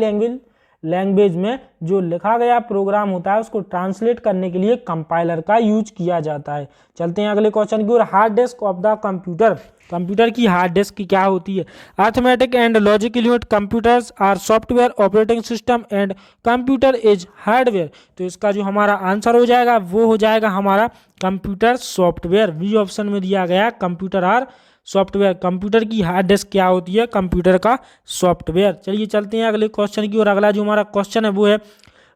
language में जो लिखा गया प्रोग्राम होता है उसको ट्रांसलेट करने के लिए कंपाइलर का यूज किया जाता है। चलते हैं अगले क्वेश्चन की ओर। Hard disk of the computer. Computer की हार्ड डिस्क की क्या होती है? Arithmetic and logic unit. Computers are software, operating system and computer is hardware. तो इसका जो हमारा आंसर हो जाएगा वो हो जाएगा हमारा कंप्यूटर सॉफ्टवेयर। बी ऑप्शन में दिया गया कंप्यूटर आर सॉफ्टवेयर। कंप्यूटर की हार्ड डिस्क क्या होती है? कंप्यूटर का सॉफ्टवेयर। चलिए चलते हैं अगले क्वेश्चन की ओर। अगला जो हमारा क्वेश्चन है वो है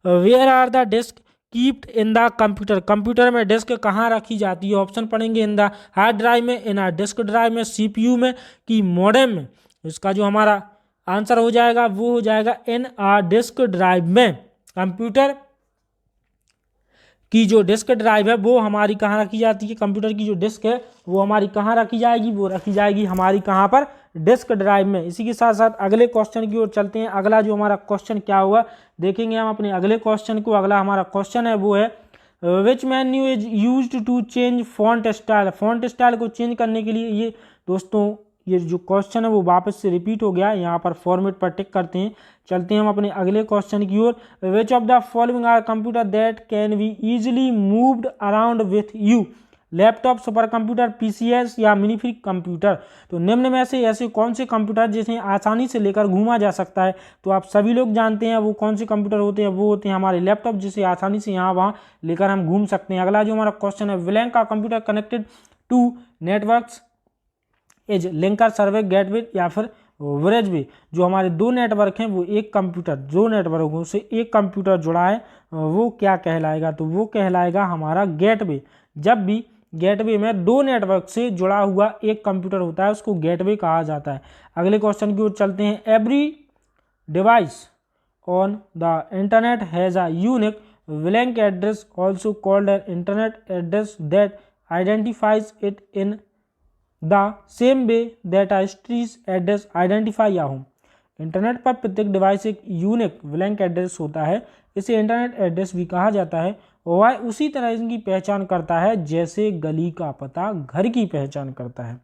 where are the disk keeped in the computer. Computer में डिस्क कहाँ रखी जाती है? ऑप्शन पढ़ेंगे इन द हार्ड ड्राइव में, इन अ डिस्क ड्राइव में, CPU में, कि मॉडेम में। इसका जो हमारा आंसर हो जाएगा वो हो जाएगा इन अ डिस्क ड्राइव में। कंप्यूटर की जो डिस्क ड्राइव है वो हमारी कहाँ रखी जाती है? कंप्यूटर की जो डिस्क है वो हमारी कहाँ रखी जाएगी? वो रखी जाएगी हमारी कहाँ पर? डिस्क ड्राइव में। इसी के साथ साथ अगले क्वेश्चन की ओर चलते हैं। अगला जो हमारा क्वेश्चन क्या होगा देखेंगे हम अपने अगले क्वेश्चन को। अगला हमारा क्वेश्चन है वो है which menu is used to change font style. Font style को चेंज करने के लिए ये दोस्तों ये जो क्वेश्चन है वो वापस से रिपीट हो गया। यहाँ पर फॉर्मेट पर टिक करते हैं। चलते हैं हम अपने अगले क्वेश्चन की ओर। Which of the following are computer that can be easily moved around with you. Laptop, super computer, PCS या मिनी फ्री कंप्यूटर। तो निम्न में से ऐसे कौन से कंप्यूटर जिसे आसानी से लेकर घूमा जा सकता है? तो आप सभी लोग जानते हैं वो कौन से कंप्यूटर होते हैं। वो होते हैं हमारे लैपटॉप जिसे आसानी से यहाँ वहाँ लेकर हम घूम सकते हैं। अगला जो हमारा क्वेश्चन है ब्लैंक का computer connected to networks is linker, survey, gateway या फिर ब्रिजवे। जो हमारे दो नेटवर्क हैं वो एक कंप्यूटर, जो नेटवर्कों से एक कंप्यूटर जुड़ा है वो क्या कहलाएगा? तो वो कहलाएगा हमारा गेटवे। जब भी गेटवे में दो नेटवर्क से जुड़ा हुआ एक कंप्यूटर होता है उसको गेटवे कहा जाता है। अगले क्वेश्चन की ओर चलते हैं। Every device on the internet has a unique blank address also called an internet address that identifies it in the same way that a street address identify your home. Internet पर प्रत्येक device एक unique blank address होता है, इसे internet address भी कहा जाता है। वह उसी तरह इनकी पहचान करता है जैसे गली का पता घर की पहचान करता है।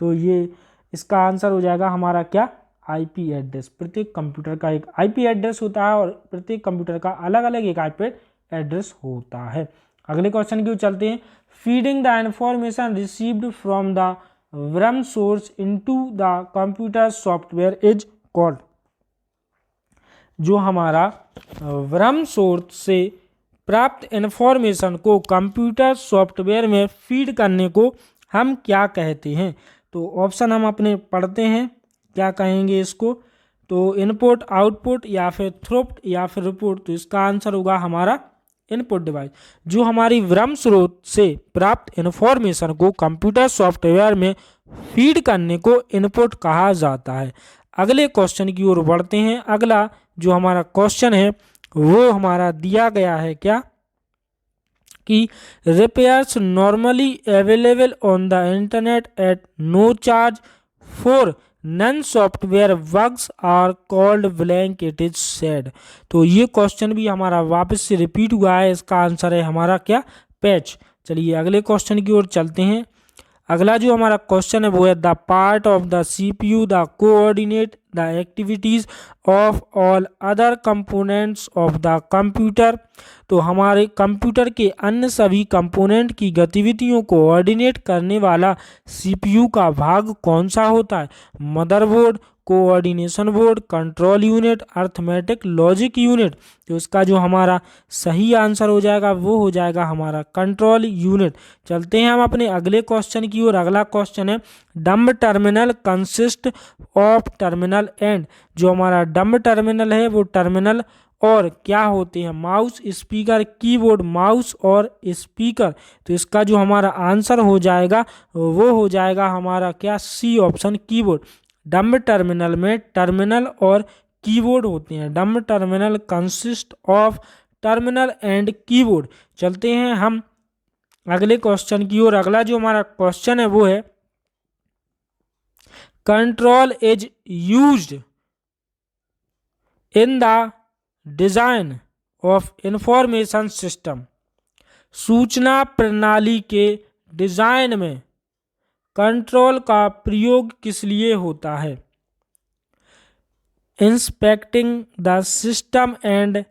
तो ये इसका आंसर हो जाएगा हमारा क्या? IP address. प्रत्येक कंप्यूटर का एक IP एड्रेस होता है और प्रत्येक कंप्यूटर का अलग अलग एक IP एड्रेस होता है। अगले क्वेश्चन की ओर चलते हैं। Feeding the information received from the worm source into the computer software is called. जो हमारा वर्म सोर्स से प्राप्त इंफॉर्मेशन को कंप्यूटर सॉफ्टवेयर में फीड करने को हम क्या कहते हैं। तो ऑप्शन हम अपने पढ़ते हैं, क्या कहेंगे इसको। तो इनपुट, आउटपुट या फिर थ्रूपुट या फिर रिपोर्ट। तो इसका आंसर होगा हमारा इनपुट डिवाइस। जो हमारी विरम स्रोत से प्राप्त इन्फॉर्मेशन को कंप्यूटर सॉफ्टवेयर में फीड करने को इनपुट कहा जाता है। अगले क्वेश्चन की ओर बढ़ते हैं। अगला जो हमारा क्वेश्चन है वो हमारा दिया गया है क्या कि repairs normally available on the internet at no charge for non-software bugs are called blank it is said। तो ये क्वेश्चन भी हमारा वापस से रिपीट हुआ है। इसका आंसर है हमारा क्या, पैच। चलिए अगले क्वेश्चन की ओर चलते हैं। अगला जो हमारा क्वेश्चन है वो है the part of the CPU the coordinate the activities of all other components of the computer. तो हमारे कंप्यूटर के अन्य सभी कंपोनेंट की गतिविधियों को कोऑर्डिनेट करने वाला सीपीयू का भाग कौन सा होता है। Motherboard, coordination board, control unit, arithmetic logic unit. तो इसका जो हमारा सही आंसर हो जाएगा वो हो जाएगा हमारा कंट्रोल यूनिट। चलते हैं हम अपने अगले क्वेश्चन की ओर। अगला क्वेश्चन है dumb terminal consist of terminal and. जो हमारा डम्ब टर्मिनल है वो टर्मिनल और क्या होते हैं, माउस, स्पीकर, कीबोर्ड, माउस और स्पीकर। तो इसका जो हमारा आंसर हो जाएगा वो हो जाएगा हमारा क्या, C option, keyboard. Dumb terminal में टर्मिनल और कीबोर्ड होते हैं। Dumb terminal consist of terminal and keyboard. चलते हैं हम अगले क्वेश्चन की ओर। अगला जो हमारा क्वेश्चन है वो है control is used in the design of information system. सूचना प्रणाली के डिजाइन में कंट्रोल का प्रयोग किस लिए होता है। Inspecting the system and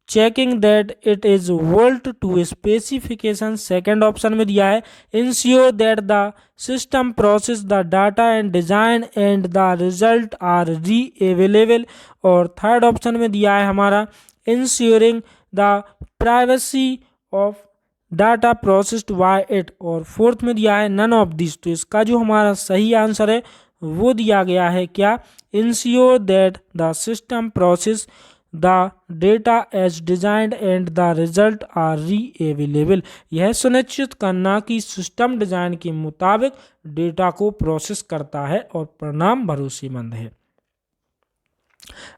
checking that it is built to specification. Second option में दिया है ensure that the system process the data and design and the result are reliable. और थर्ड ऑप्शन में दिया है हमारा ensuring the privacy of data processed by it. और fourth में दिया है नन ऑफ दिस। तो इसका जो हमारा सही आंसर है वो दिया गया है क्या, ensure that the system process the data as designed and the result are reliable. यह सुनिश्चित करना कि सिस्टम डिजाइन के मुताबिक डेटा को प्रोसेस करता है और परिणाम भरोसेमंद है।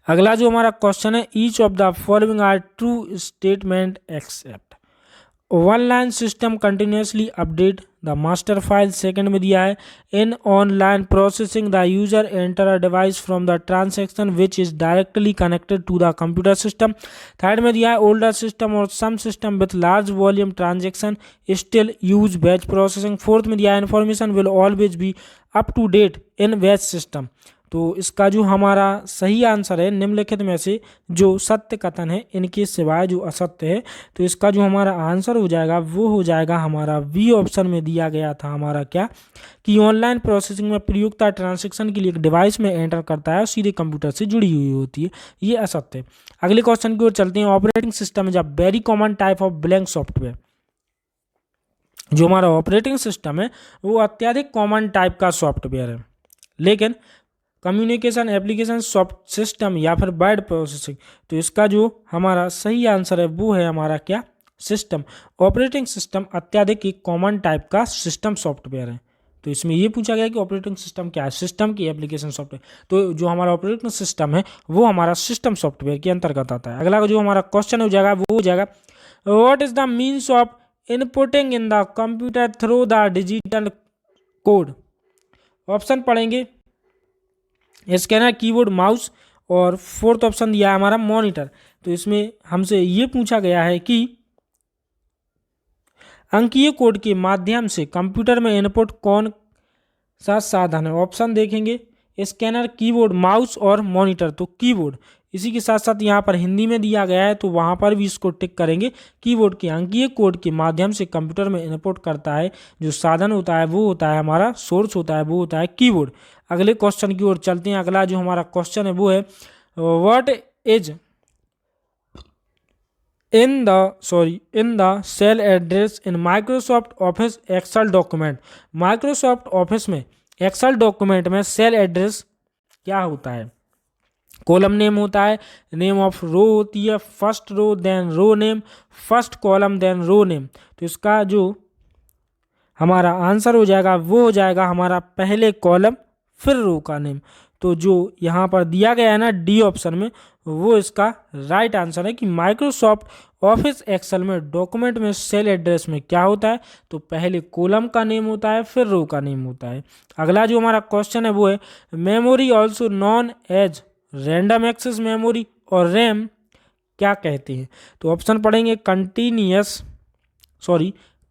अगला जो हमारा क्वेश्चन है each of the following are true statement except. One line system continuously update the master file. Second में दिया है in online processing the user enter a device from the transaction which is directly connected to the computer system. Third में दिया है older system और some system with large volume transaction still use batch processing. Fourth में दिया है information will always be up to date in batch system. तो इसका जो हमारा सही आंसर है निम्नलिखित में से जो सत्य कथन है इनके सिवाय जो असत्य है। तो इसका जो हमारा आंसर हो जाएगा वो हो जाएगा हमारा बी ऑप्शन में दिया गया था हमारा क्या, कि ऑनलाइन प्रोसेसिंग में प्रयुक्ता ट्रांजैक्शन के लिए एक डिवाइस में एंटर करता है और सीधे कंप्यूटर से जुड़ी हुई होती है, ये असत्य है। अगले क्वेश्चन की ओर चलते हैं। Operating system is a very common type of blank software. जो हमारा ऑपरेटिंग सिस्टम है वो अत्यधिक कॉमन टाइप का सॉफ्टवेयर है, लेकिन कम्युनिकेशन एप्लीकेशन सॉफ्ट सिस्टम या फिर वर्ड प्रोसेसिंग। तो इसका जो हमारा सही आंसर है वो है हमारा क्या, सिस्टम। ऑपरेटिंग सिस्टम अत्यधिक एक कॉमन टाइप का सिस्टम सॉफ्टवेयर है। तो इसमें ये पूछा गया कि ऑपरेटिंग सिस्टम क्या है, सिस्टम की एप्लीकेशन सॉफ्टवेयर। तो जो हमारा ऑपरेटिंग सिस्टम है वो हमारा सिस्टम सॉफ्टवेयर के अंतर्गत आता है। अगला जो हमारा क्वेश्चन हो जाएगा वो हो जाएगा what is the means of inputting in the computer through the digital code. Option पढ़ेंगे स्कैनर, कीबोर्ड, माउस और फोर्थ ऑप्शन दिया है हमारा मॉनिटर। तो इसमें हमसे ये पूछा गया है कि अंकीय कोड के माध्यम से कंप्यूटर में इनपुट कौन सा साधन है। ऑप्शन देखेंगे स्कैनर, कीबोर्ड, माउस और मॉनिटर। तो कीबोर्ड, इसी के साथ साथ यहाँ पर हिंदी में दिया गया है तो वहाँ पर भी इसको टिक करेंगे। कीबोर्ड के अंकीय कोड के माध्यम से कंप्यूटर में इनपुट करता है जो साधन होता है वो होता है हमारा सोर्स होता है वो होता है कीबोर्ड। अगले क्वेश्चन की ओर चलते हैं। अगला जो हमारा क्वेश्चन है वो है what is in the cell address in Microsoft Office Excel document। Microsoft Office में Excel डॉक्यूमेंट में सेल एड्रेस क्या होता है? कॉलम नेम होता है, नेम ऑफ रो होती है, फर्स्ट रो देन रो नेम, फर्स्ट कॉलम देन रो नेम। तो इसका जो हमारा आंसर हो जाएगा वो हो जाएगा हमारा पहले कॉलम फिर रो का नेम। तो जो यहाँ पर दिया गया है ना डी ऑप्शन में, वो इसका राइट आंसर है कि माइक्रोसॉफ्ट ऑफिस एक्सेल में डॉक्यूमेंट में सेल एड्रेस में क्या होता है? तो पहले कॉलम का नेम होता है फिर रो का नेम होता है। अगला जो हमारा क्वेश्चन है वो है memory also known as random access memory or RAM क्या कहते हैं? तो ऑप्शन पढ़ेंगे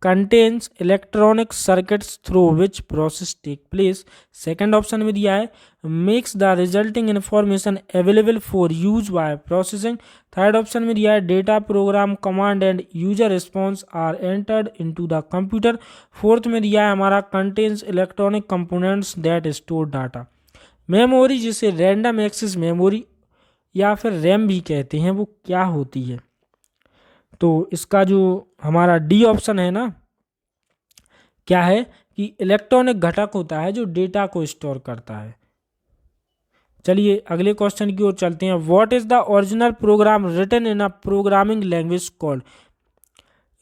contains electronic circuits through which process take place. Second option में दिया है makes the resulting information available for use by processing. Third option में दिया है data program command and user response are entered into the computer. Fourth में दिया है हमारा contains electronic components that store data. Memory जिसे रैंडम एक्सेस मेमोरी या फिर रैम भी कहते हैं वो क्या होती है? तो इसका जो हमारा डी ऑप्शन है ना, क्या है कि इलेक्ट्रॉनिक घटक होता है जो डेटा को स्टोर करता है। चलिए अगले क्वेश्चन की ओर चलते हैं। What is the original program written in a programming language called?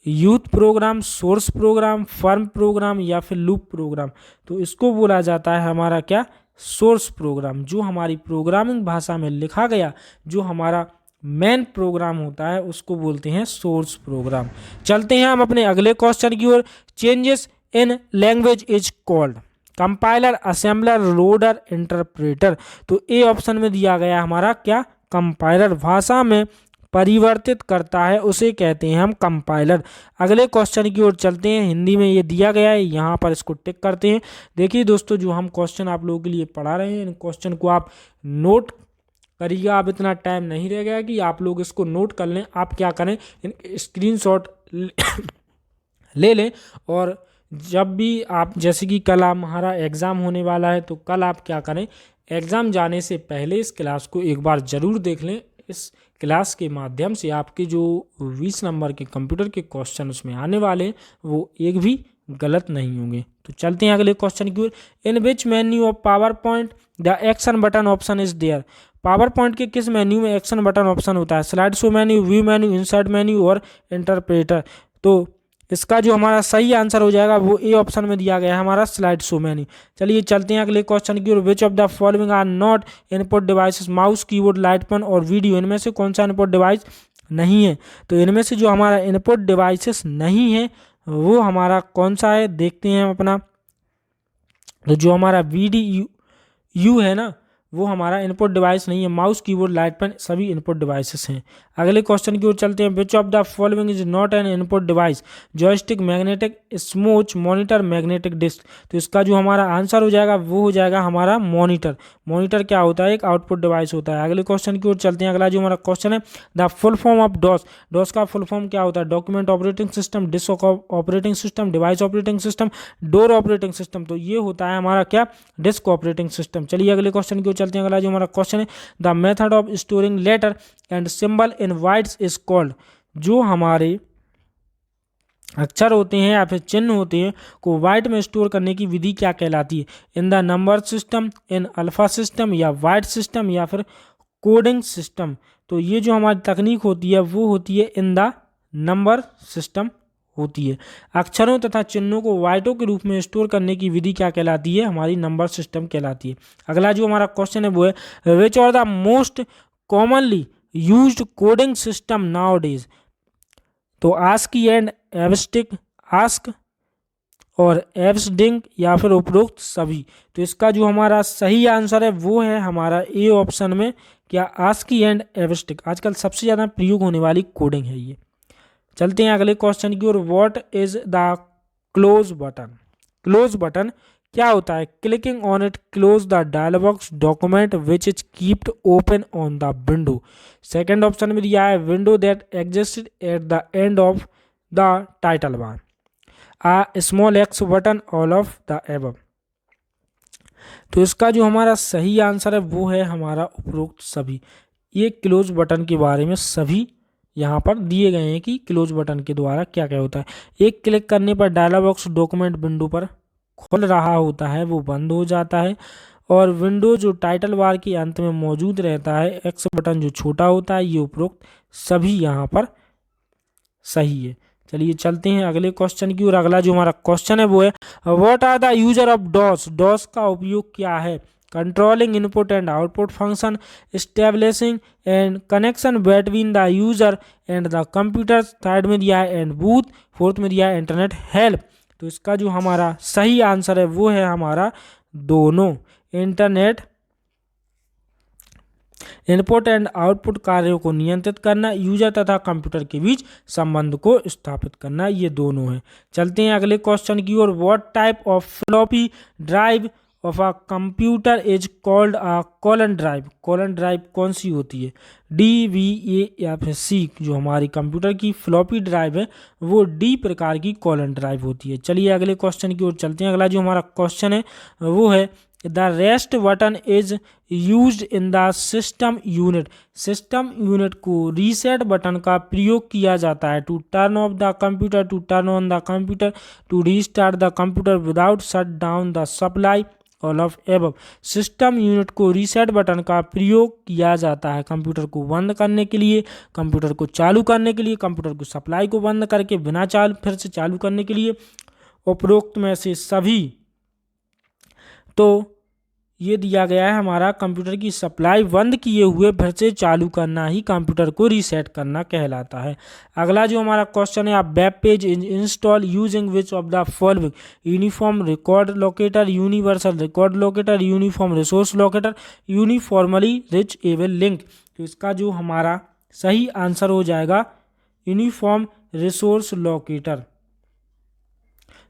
Youth program, source program, firm program या फिर लूप प्रोग्राम? तो इसको बोला जाता है हमारा क्या? Source program. जो हमारी प्रोग्रामिंग भाषा में लिखा गया जो हमारा मेन प्रोग्राम होता है उसको बोलते हैं सोर्स प्रोग्राम। चलते हैं हम अपने अगले क्वेश्चन की ओर। Changes in language is called compiler, assembler, loader, interpreter. तो ए ऑप्शन में दिया गया हमारा क्या? कंपाइलर। भाषा में परिवर्तित करता है उसे कहते हैं हम कंपाइलर। अगले क्वेश्चन की ओर चलते हैं। हिंदी में ये दिया गया है, यहाँ पर इसको टिक करते हैं। देखिए दोस्तों, जो हम क्वेश्चन आप लोगों के लिए पढ़ा रहे हैं इन क्वेश्चन को आप नोट करिएगा। अब इतना टाइम नहीं रह गया कि आप लोग इसको नोट कर लें। आप क्या करें, इन स्क्रीनशॉट ले लें और जब भी आप, जैसे कि कल हमारा एग्ज़ाम होने वाला है, तो कल आप क्या करें, एग्ज़ाम जाने से पहले इस क्लास को एक बार ज़रूर देख लें। इस क्लास के माध्यम से आपके जो 20 नंबर के कंप्यूटर के क्वेश्चन उसमें आने वाले हैं वो एक भी गलत नहीं होंगे। तो चलते हैं अगले क्वेश्चन की ओर। In which menu of PowerPoint the action button option is there? PowerPoint के किस मेन्यू में एक्शन बटन ऑप्शन होता है? Slide show menu, view menu, insert menu और इंटरप्रेटर। तो इसका जो हमारा सही आंसर हो जाएगा वो ए ऑप्शन में दिया गया है हमारा स्लाइड शो मेन्यू। चलिए चलते हैं अगले क्वेश्चन की ओर। Which of the following are not input devices? Mouse, keyboard, light pen और वीडियो, इनमें से कौन सा इनपुट डिवाइस नहीं है? तो इनमें से जो हमारा इनपुट डिवाइसेस नहीं है वो हमारा कौन सा है, देखते हैं हम अपना। तो जो हमारा वीडियो है ना वो हमारा इनपुट डिवाइस नहीं है। माउस, कीबोर्ड, लाइट पेन सभी इनपुट डिवाइसेस हैं। अगले क्वेश्चन की ओर चलते हैं। Which of the following is not an input device? Joystick, magnetic, स्मोच, मॉनिटर, मैग्नेटिक डिस्क। तो इसका जो हमारा आंसर हो जाएगा वो हो जाएगा हमारा मॉनिटर। मॉनिटर क्या होता है? एक आउटपुट डिवाइस होता है। अगले क्वेश्चन की ओर चलते हैं। अगला जो हमारा क्वेश्चन है, the full form of DOS. DOS का फुल फॉर्म क्या होता है? Document operating system, disk operating system, device operating system, door operating system. तो ये होता है हमारा क्या? Disk operating system. चलिए अगले क्वेश्चन की ओर चलते हैं। अगला जो हमारा क्वेश्चन है, the method of storing letter and symbol in bytes is called. जो हमारे अक्षर होते हैं या फिर चिन्ह होते हैं को बाइट में स्टोर करने की विधि क्या कहलाती है? In the number system, in alpha system या बाइट सिस्टम या फिर कोडिंग सिस्टम। तो ये जो हमारी तकनीक होती है वो होती है इन द नंबर सिस्टम होती है। अक्षरों तथा चिन्हों को बाइटों के रूप में स्टोर करने की विधि क्या कहलाती है? हमारी नंबर सिस्टम कहलाती है। अगला जो हमारा क्वेश्चन है वो है which are the most commonly used coding system nowadays? तो ASCII and EBCDIC, ASCII or EBCDIC या फिर उपरोक्त सभी। तो इसका जो हमारा सही आंसर है वो है हमारा ए ऑप्शन में क्या? आस्की एंड एब्स्टिक। आजकल सबसे ज़्यादा प्रयोग होने वाली कोडिंग है ये। चलते हैं अगले क्वेश्चन की ओर। What is the close button? Close button क्या होता है? Clicking on it close the dialogue document which is keeped open on the window. Second option में दिया है window that existed at the end of the title bar, a small X button, all of the above. तो इसका जो हमारा सही answer है वो है हमारा उपरोक्त सभी। ये क्लोज बटन के बारे में सभी यहाँ पर दिए गए हैं कि क्लोज बटन के द्वारा क्या क्या होता है। एक क्लिक करने पर डायलॉग बॉक्स डॉक्यूमेंट विंडो पर खुल रहा होता है वो बंद हो जाता है, और विंडो जो टाइटल बार के अंत में मौजूद रहता है, एक्स बटन जो छोटा होता है, ये उपरोक्त सभी यहाँ पर सही है। चलिए चलते हैं अगले क्वेश्चन की ओर। अगला जो हमारा क्वेश्चन है वो है what are the user of DOS. DOS का उपयोग क्या है? Controlling input and output function, establishing and connection between the user and the computer, third में दिया है एंड बूथ, फोर्थ में दिया है इंटरनेट हेल्प। तो इसका जो हमारा सही आंसर है वो है हमारा दोनों। इंटरनेट इनपुट एंड आउटपुट कार्यों को नियंत्रित करना, यूजर तथा कंप्यूटर के बीच संबंध को स्थापित करना, ये दोनों है। चलते हैं अगले क्वेश्चन की ओर। What type of floppy drive of a computer is called a colon drive. Colon drive कौन सी होती है? डी, वी, ए या फिर सी। जो हमारी कंप्यूटर की फ्लॉपी ड्राइव है वो डी प्रकार की कॉलन ड्राइव होती है। चलिए अगले क्वेश्चन की ओर चलते हैं। अगला जो हमारा क्वेश्चन है वो है the reset button is used in the system unit. System unit को रीसेट बटन का प्रयोग किया जाता है to turn off the computer, to turn on the computer, to restart the computer without shut down the supply, all of above. System unit को reset button का प्रयोग किया जाता है कंप्यूटर को बंद करने के लिए, कंप्यूटर को चालू करने के लिए, कंप्यूटर को सप्लाई को बंद करके बिना फिर से चालू करने के लिए। उपरोक्त में से सभी तो ये दिया गया है हमारा कंप्यूटर की सप्लाई बंद किए हुए फिर से चालू करना ही कंप्यूटर को रीसेट करना कहलाता है। अगला जो हमारा क्वेश्चन है आप web page install using which of the following. Uniform record locator, universal record locator, uniform resource locator, uniformly reachable link. तो इसका जो हमारा सही आंसर हो जाएगा यूनिफॉर्म रिसोर्स लोकेटर।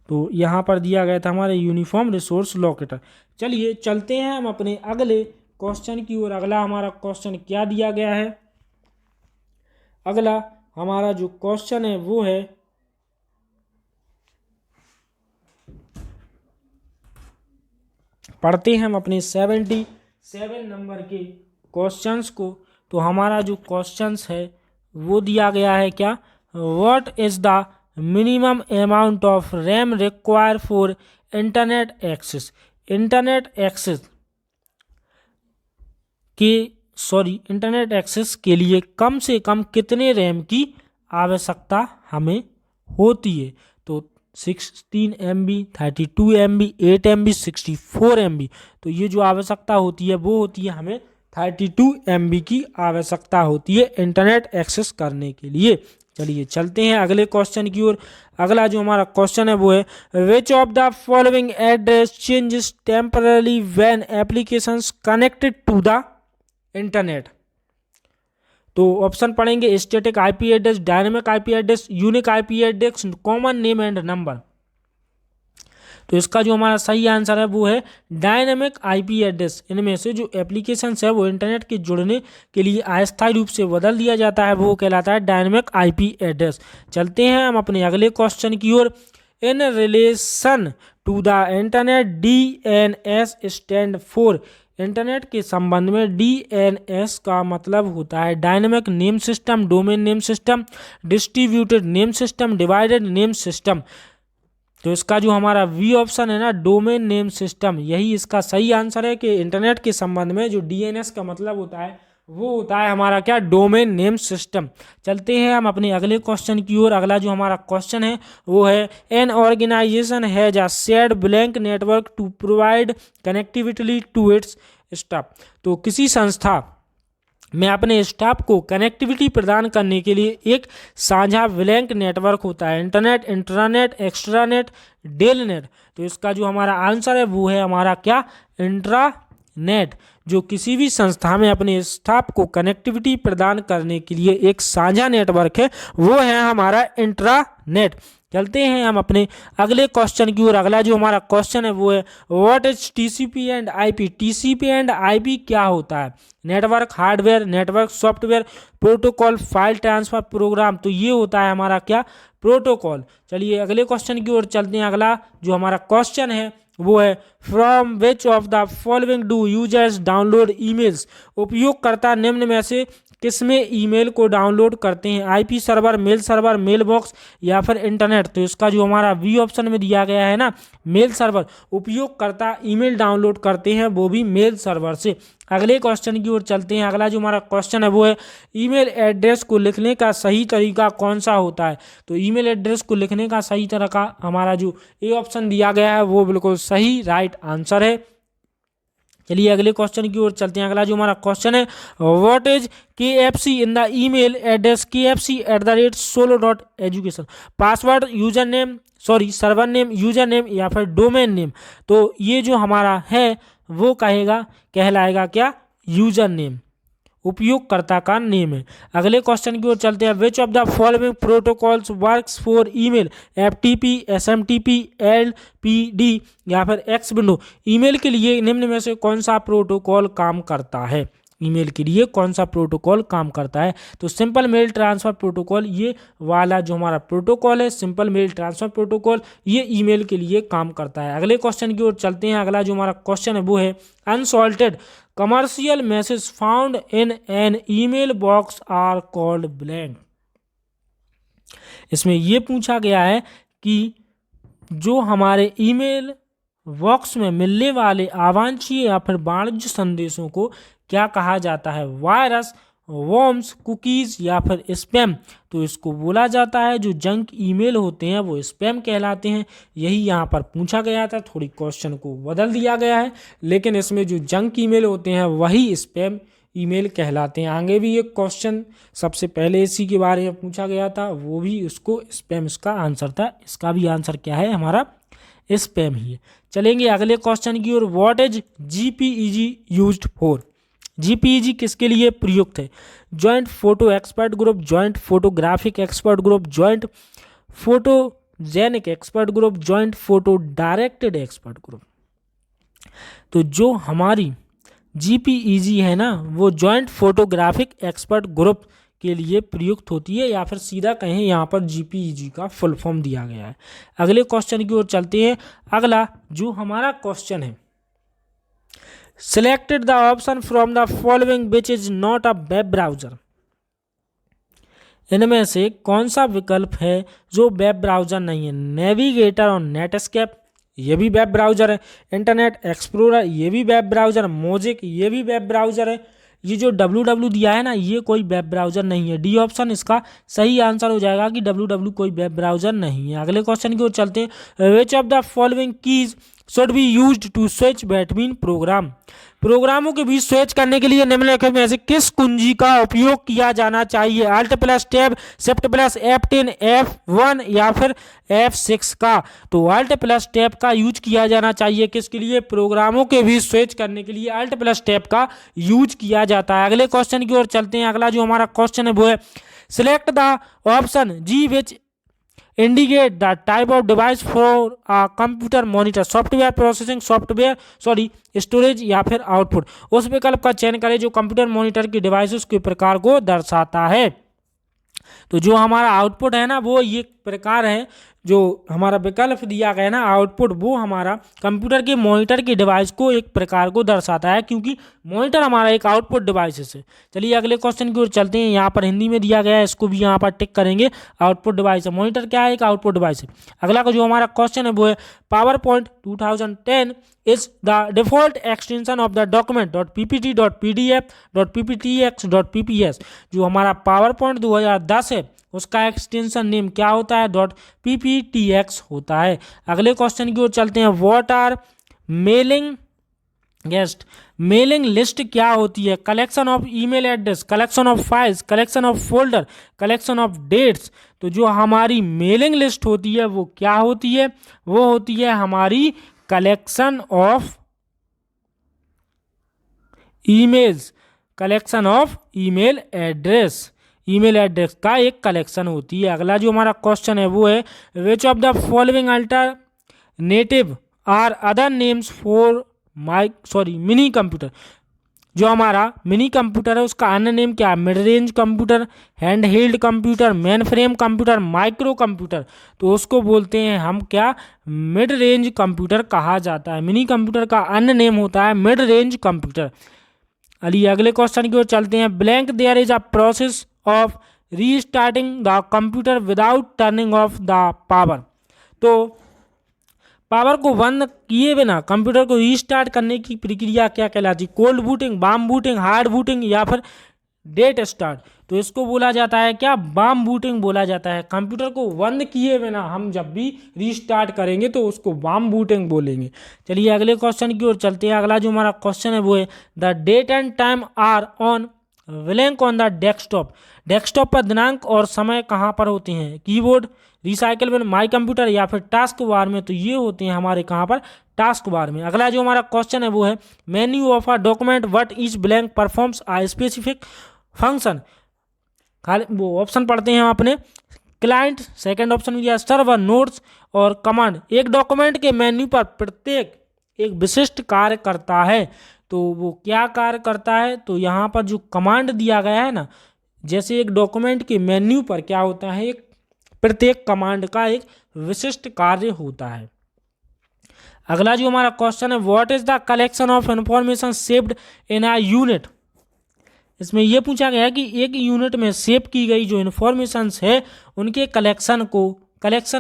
तो यहाँ पर दिया गया था हमारे यूनिफॉर्म रिसोर्स लोकेटर। चलिए चलते हैं हम अपने अगले क्वेश्चन की ओर। अगला हमारा क्वेश्चन क्या दिया गया है? अगला हमारा जो क्वेश्चन है वो है पढ़ते हैं हम अपने 77 नंबर के क्वेश्चंस को। तो हमारा जो क्वेश्चंस है वो दिया गया है क्या? What is the minimum amount of RAM require for internet access. Internet access के लिए कम से कम कितने रैम की आवश्यकता हमें होती है? तो 16 MB, 32 MB, 8 MB, 64 MB। तो ये जो आवश्यकता होती है वो होती है हमें 32 MB की आवश्यकता होती है इंटरनेट एक्सेस करने के लिए। चलिए चलते हैं अगले क्वेश्चन की ओर। अगला जो हमारा क्वेश्चन है वो है which of the following address changes temporarily when applications connected to the internet. तो ऑप्शन पढ़ेंगे static IP address, dynamic IP address, unique IP address, common name and number. तो इसका जो हमारा सही आंसर है वो है डायनेमिक आईपी एड्रेस। इनमें से जो एप्लीकेशंस है वो इंटरनेट के जुड़ने के लिए अस्थायी रूप से बदल दिया जाता है वो कहलाता है डायनेमिक आईपी एड्रेस। चलते हैं हम अपने अगले क्वेश्चन की ओर। In relation to the internet DNS stand for. Internet के संबंध में DNS का मतलब होता है dynamic name system, domain name system, distributed name system, divided name system. तो इसका जो हमारा वी ऑप्शन है ना, डोमेन नेम सिस्टम, यही इसका सही आंसर है कि इंटरनेट के संबंध में जो DNS का मतलब होता है वो होता है हमारा क्या? Domain name system. चलते हैं हम अपने अगले क्वेश्चन की ओर। अगला जो हमारा क्वेश्चन है वो है an organization has a shared blank network to provide connectivity to its staff. तो किसी संस्था में अपने स्टाफ को कनेक्टिविटी प्रदान करने के लिए एक साझा ब्लैंक नेटवर्क होता है। Internet, intranet, extranet, DELNET. तो इसका जो हमारा आंसर है वो है हमारा क्या? इंट्रानेट। जो किसी भी संस्था में अपने स्टाफ को कनेक्टिविटी प्रदान करने के लिए एक साझा नेटवर्क है वो है हमारा इंट्रानेट। चलते हैं हम अपने अगले क्वेश्चन की ओर। अगला जो हमारा क्वेश्चन है वो है what is TCP and IP। TCP and IP क्या होता है? Network hardware, network software, protocol, file transfer program. तो ये होता है हमारा क्या? प्रोटोकॉल। चलिए अगले क्वेश्चन की ओर चलते हैं। अगला जो हमारा क्वेश्चन है वो है from which of the following do users download emails. उपयोगकर्ता निम्न में से किस में ईमेल को डाउनलोड करते हैं, IP server, mail server, mail box या फिर इंटरनेट। तो इसका जो हमारा बी ऑप्शन में दिया गया है ना, मेल सर्वर, उपयोगकर्ता ईमेल डाउनलोड करते हैं वो भी मेल सर्वर से। अगले क्वेश्चन की ओर चलते हैं। अगला जो हमारा क्वेश्चन है वो है ईमेल एड्रेस को लिखने का सही तरीका कौन सा होता है। तो ईमेल एड्रेस को लिखने का सही तरीका हमारा जो ए ऑप्शन दिया गया है वो बिल्कुल सही राइट आंसर है। चलिए अगले क्वेश्चन की ओर चलते हैं। अगला जो हमारा क्वेश्चन है, what is KFC in the email address KFC@solo.education। Password, user name, server name, user name या फिर डोमेन नेम। तो ये जो हमारा है वो कहलाएगा क्या, यूजर नेम, उपयोगकर्ता का नेम है। अगले क्वेश्चन की ओर चलते हैं। Which of the following protocols works for email, FTP, SMTP, LPD या फिर X विंडो। ईमेल के लिए निम्न में से कौन सा प्रोटोकॉल काम करता है, ईमेल के लिए कौन सा प्रोटोकॉल काम करता है। तो सिंपल मेल ट्रांसफर प्रोटोकॉल, ये वाला जो हमारा प्रोटोकॉल है सिंपल मेल ट्रांसफर प्रोटोकॉल, ये ईमेल के लिए काम करता है। अगले क्वेश्चन की ओर चलते हैं। अगला जो हमारा क्वेश्चन है वो है unsolicited commercial message found in an email box are called blank. इसमें यह पूछा गया है कि जो हमारे ईमेल बॉक्स में मिलने वाले अवांछनीय या फिर वाणिज्य संदेशों को क्या कहा जाता है, वायरस, वॉर्म्स, कुकीज या फिर स्पैम। तो इसको बोला जाता है जो जंक ईमेल होते हैं वो स्पैम कहलाते हैं। यही यहाँ पर पूछा गया था, थोड़ी क्वेश्चन को बदल दिया गया है, लेकिन इसमें जो जंक ईमेल होते हैं वही स्पैम ईमेल कहलाते हैं। आगे भी एक क्वेश्चन सबसे पहले इसी के बारे में पूछा गया था, वो भी उसको स्पैम इसका आंसर था। इसका भी आंसर क्या है, हमारा स्पैम ही है। चलेंगे अगले क्वेश्चन की ओर। What is GPEG used for. GPEG किसके लिए प्रयुक्त है, joint photo expert group, joint photographic expert group, joint photogenic expert group, joint photo directed expert group. तो जो हमारी GPEG है ना वो जॉइंट फोटोग्राफिक एक्सपर्ट ग्रुप के लिए प्रयुक्त होती है, या फिर सीधा कहें यहाँ पर GPEG का फुल फॉर्म दिया गया है। अगले क्वेश्चन की ओर चलते हैं। अगला जो हमारा क्वेश्चन है, Selected the option from the following which is not a web browser। इनमें से कौन सा विकल्प है जो वेब ब्राउजर नहीं है। नेविगेटर और नेटस्केप, ये भी वेब ब्राउजर है। इंटरनेट एक्सप्लोरर, ये भी वेब ब्राउजर। मोजिक, ये भी वेब ब्राउजर है। ये जो www दिया है ना ये कोई वेब ब्राउजर नहीं है। डी ऑप्शन इसका सही आंसर हो जाएगा कि www कोई वेब ब्राउजर नहीं है। अगले क्वेश्चन की ओर चलते हैं। Which of the following keys should be used to switch between program. प्रोग्रामों के बीच स्विच करने के लिए निम्नलिखित में से किस कुंजी का उपयोग किया जाना चाहिए, Alt plus tab, Shift plus F10, F1 या फिर F6 का। तो Alt प्लस टैब का यूज किया जाना चाहिए किसके लिए, प्रोग्रामों के बीच स्विच करने के लिए Alt प्लस टैब का यूज किया जाता है। अगले क्वेश्चन की ओर चलते हैं। अगला जो हमारा क्वेश्चन है वो है सिलेक्ट द ऑप्शन जी which indicate the type of device for a computer monitor, software processing, storage या फिर आउटपुट। उस विकल्प का चयन करें जो कंप्यूटर मॉनिटर की डिवाइसेस के प्रकार को दर्शाता है। तो जो हमारा आउटपुट है ना वो ये प्रकार है, जो हमारा विकल्प दिया गया ना आउटपुट, वो हमारा कंप्यूटर के मॉनिटर की डिवाइस को एक प्रकार को दर्शाता है, क्योंकि मॉनिटर हमारा एक आउटपुट डिवाइस है। चलिए अगले क्वेश्चन की ओर चलते हैं। यहाँ पर हिंदी में दिया गया है, इसको भी यहाँ पर टिक करेंगे। आउटपुट डिवाइस है, मॉनिटर क्या है, एक आउटपुट डिवाइस है। अगला का जो हमारा क्वेश्चन है वो है power point 2010 is the default extension of the document .ppt, .pdf, .pptx, .pps। जो हमारा पावर पॉइंट 2010 है उसका एक्सटेंशन नेम क्या होता है, .pptx होता है। अगले क्वेश्चन की ओर चलते हैं। What are mailing guest, mailing list क्या होती है, collection of email address, collection of files, collection of folder, collection of dates. तो जो हमारी मेलिंग लिस्ट होती है वो क्या होती है, वो होती है हमारी collection of emails, collection of email address, email address का एक कलेक्शन होती है। अगला जो हमारा क्वेश्चन है वो है which of the following alternative are other names for mini computer. जो हमारा मिनी कंप्यूटर है उसका अन्य नेम क्या है, mid range computer, hand held computer, main frame computer, micro computer. तो उसको बोलते हैं हम क्या, मिड रेंज कंप्यूटर कहा जाता है। मिनी कंप्यूटर का अन्य नेम होता है मिड रेंज कंप्यूटर। अली अगले क्वेश्चन की ओर चलते हैं। Blank there is a process of restarting the computer without turning off the power. तो पावर को बंद किए बिना कंप्यूटर को रीस्टार्ट करने की प्रक्रिया क्या कहलाती है? Cold booting, warm booting, hard booting या फिर डेट स्टार्ट। तो इसको बोला जाता है क्या? वार्म बूटिंग बोला जाता है। कंप्यूटर को बंद किए बिना हम जब भी रीस्टार्ट करेंगे तो उसको वार्म बूटिंग बोलेंगे। चलिए अगले क्वेश्चन की ओर चलते हैं। अगला जो हमारा क्वेश्चन है वो है the date and time are on blank on the desktop. Desktop पर दिनांक और समय कहाँ पर होते हैं? Keyboard, recycle bin, my computer या फिर टास्क बार में। तो ये होते हैं हमारे कहाँ पर? टास्क बार में। अगला जो हमारा क्वेश्चन है वो है menu of a document what is blank performs a specific function. खाली वो ऑप्शन पढ़ते हैं हम अपने। क्लाइंट, सेकंड ऑप्शन में दिया सर्वर, नोट्स और कमांड। एक डॉक्यूमेंट के मेन्यू पर प्रत्येक एक विशिष्ट कार्य करता है। तो वो क्या कार्य करता है? तो यहाँ पर जो कमांड दिया गया है ना, जैसे एक डॉक्यूमेंट के मेन्यू पर क्या होता है, एक प्रत्येक कमांड का एक विशिष्ट कार्य होता है। अगला जो हमारा क्वेश्चन है what is the collection of information saved in a unit. इसमें यह पूछा गया है कि एक यूनिट में सेव की गई जो इन्फॉर्मेशंस है उनके कलेक्शन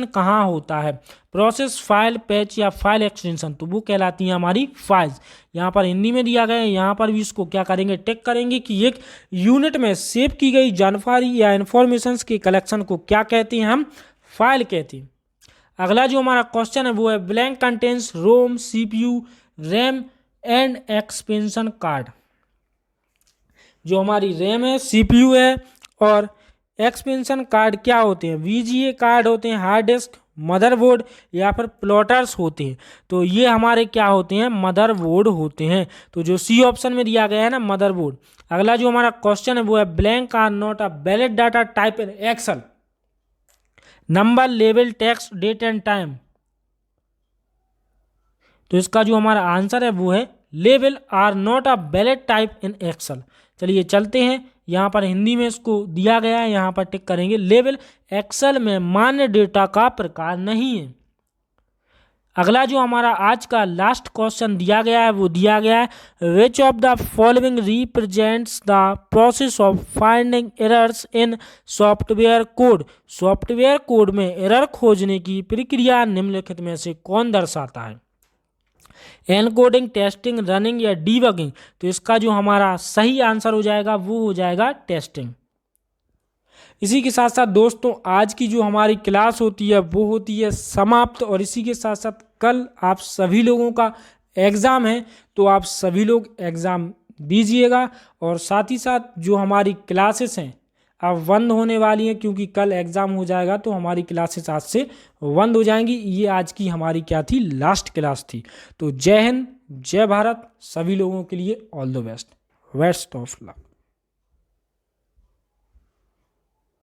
कहाँ होता है? प्रोसेस, फाइल, पैच या फाइल एक्सटेंशन। तो वो कहलाती है हमारी फाइल्स। यहाँ पर हिंदी में दिया गया है, यहाँ पर भी इसको क्या करेंगे? टिक करेंगे कि एक यूनिट में सेव की गई जानकारी या इन्फॉर्मेशंस के कलेक्शन को क्या कहते हैं? हम फाइल कहते हैं। अगला जो हमारा क्वेश्चन है वो है blank contains ROM, CPU, RAM and expansion card. जो हमारी रैम है, सीपीयू है और एक्सपेंशन कार्ड क्या होते हैं? वीजीए कार्ड होते हैं, हार्ड डिस्क, मदरबोर्ड या फिर प्लॉटर्स होते हैं। तो ये हमारे क्या होते हैं? मदरबोर्ड होते हैं। तो जो सी ऑप्शन में दिया गया है ना, मदरबोर्ड। अगला जो हमारा क्वेश्चन है वो है blank are not a valid data type in Excel. Number, लेवल, टेक्स्ट, डेट एंड टाइम। तो इसका जो हमारा आंसर है वो है लेवल are not a valid type in Excel. चलिए चलते हैं, यहाँ पर हिंदी में इसको दिया गया है, यहाँ पर टिक करेंगे लेवल एक्सेल में मान्य डेटा का प्रकार नहीं है। अगला जो हमारा आज का लास्ट क्वेश्चन दिया गया है वो दिया गया है which of the following represents the process of finding errors in software code. Software code में एरर खोजने की प्रक्रिया निम्नलिखित में से कौन दर्शाता है? एनकोडिंग, टेस्टिंग, रनिंग या डीबगिंग। तो इसका जो हमारा सही आंसर हो जाएगा वो हो जाएगा टेस्टिंग। इसी के साथ साथ दोस्तों आज की जो हमारी क्लास होती है वो होती है समाप्त। और इसी के साथ साथ कल आप सभी लोगों का एग्ज़ाम है, तो आप सभी लोग एग्ज़ाम दीजिएगा। और साथ ही साथ जो हमारी क्लासेस हैं अब बंद होने वाली हैं, क्योंकि कल एग्ज़ाम हो जाएगा तो हमारी क्लासेस आज से बंद हो जाएंगी। ये आज की हमारी क्या थी? लास्ट क्लास थी। तो जय हिंद, जय भारत, सभी लोगों के लिए all the best, best of luck.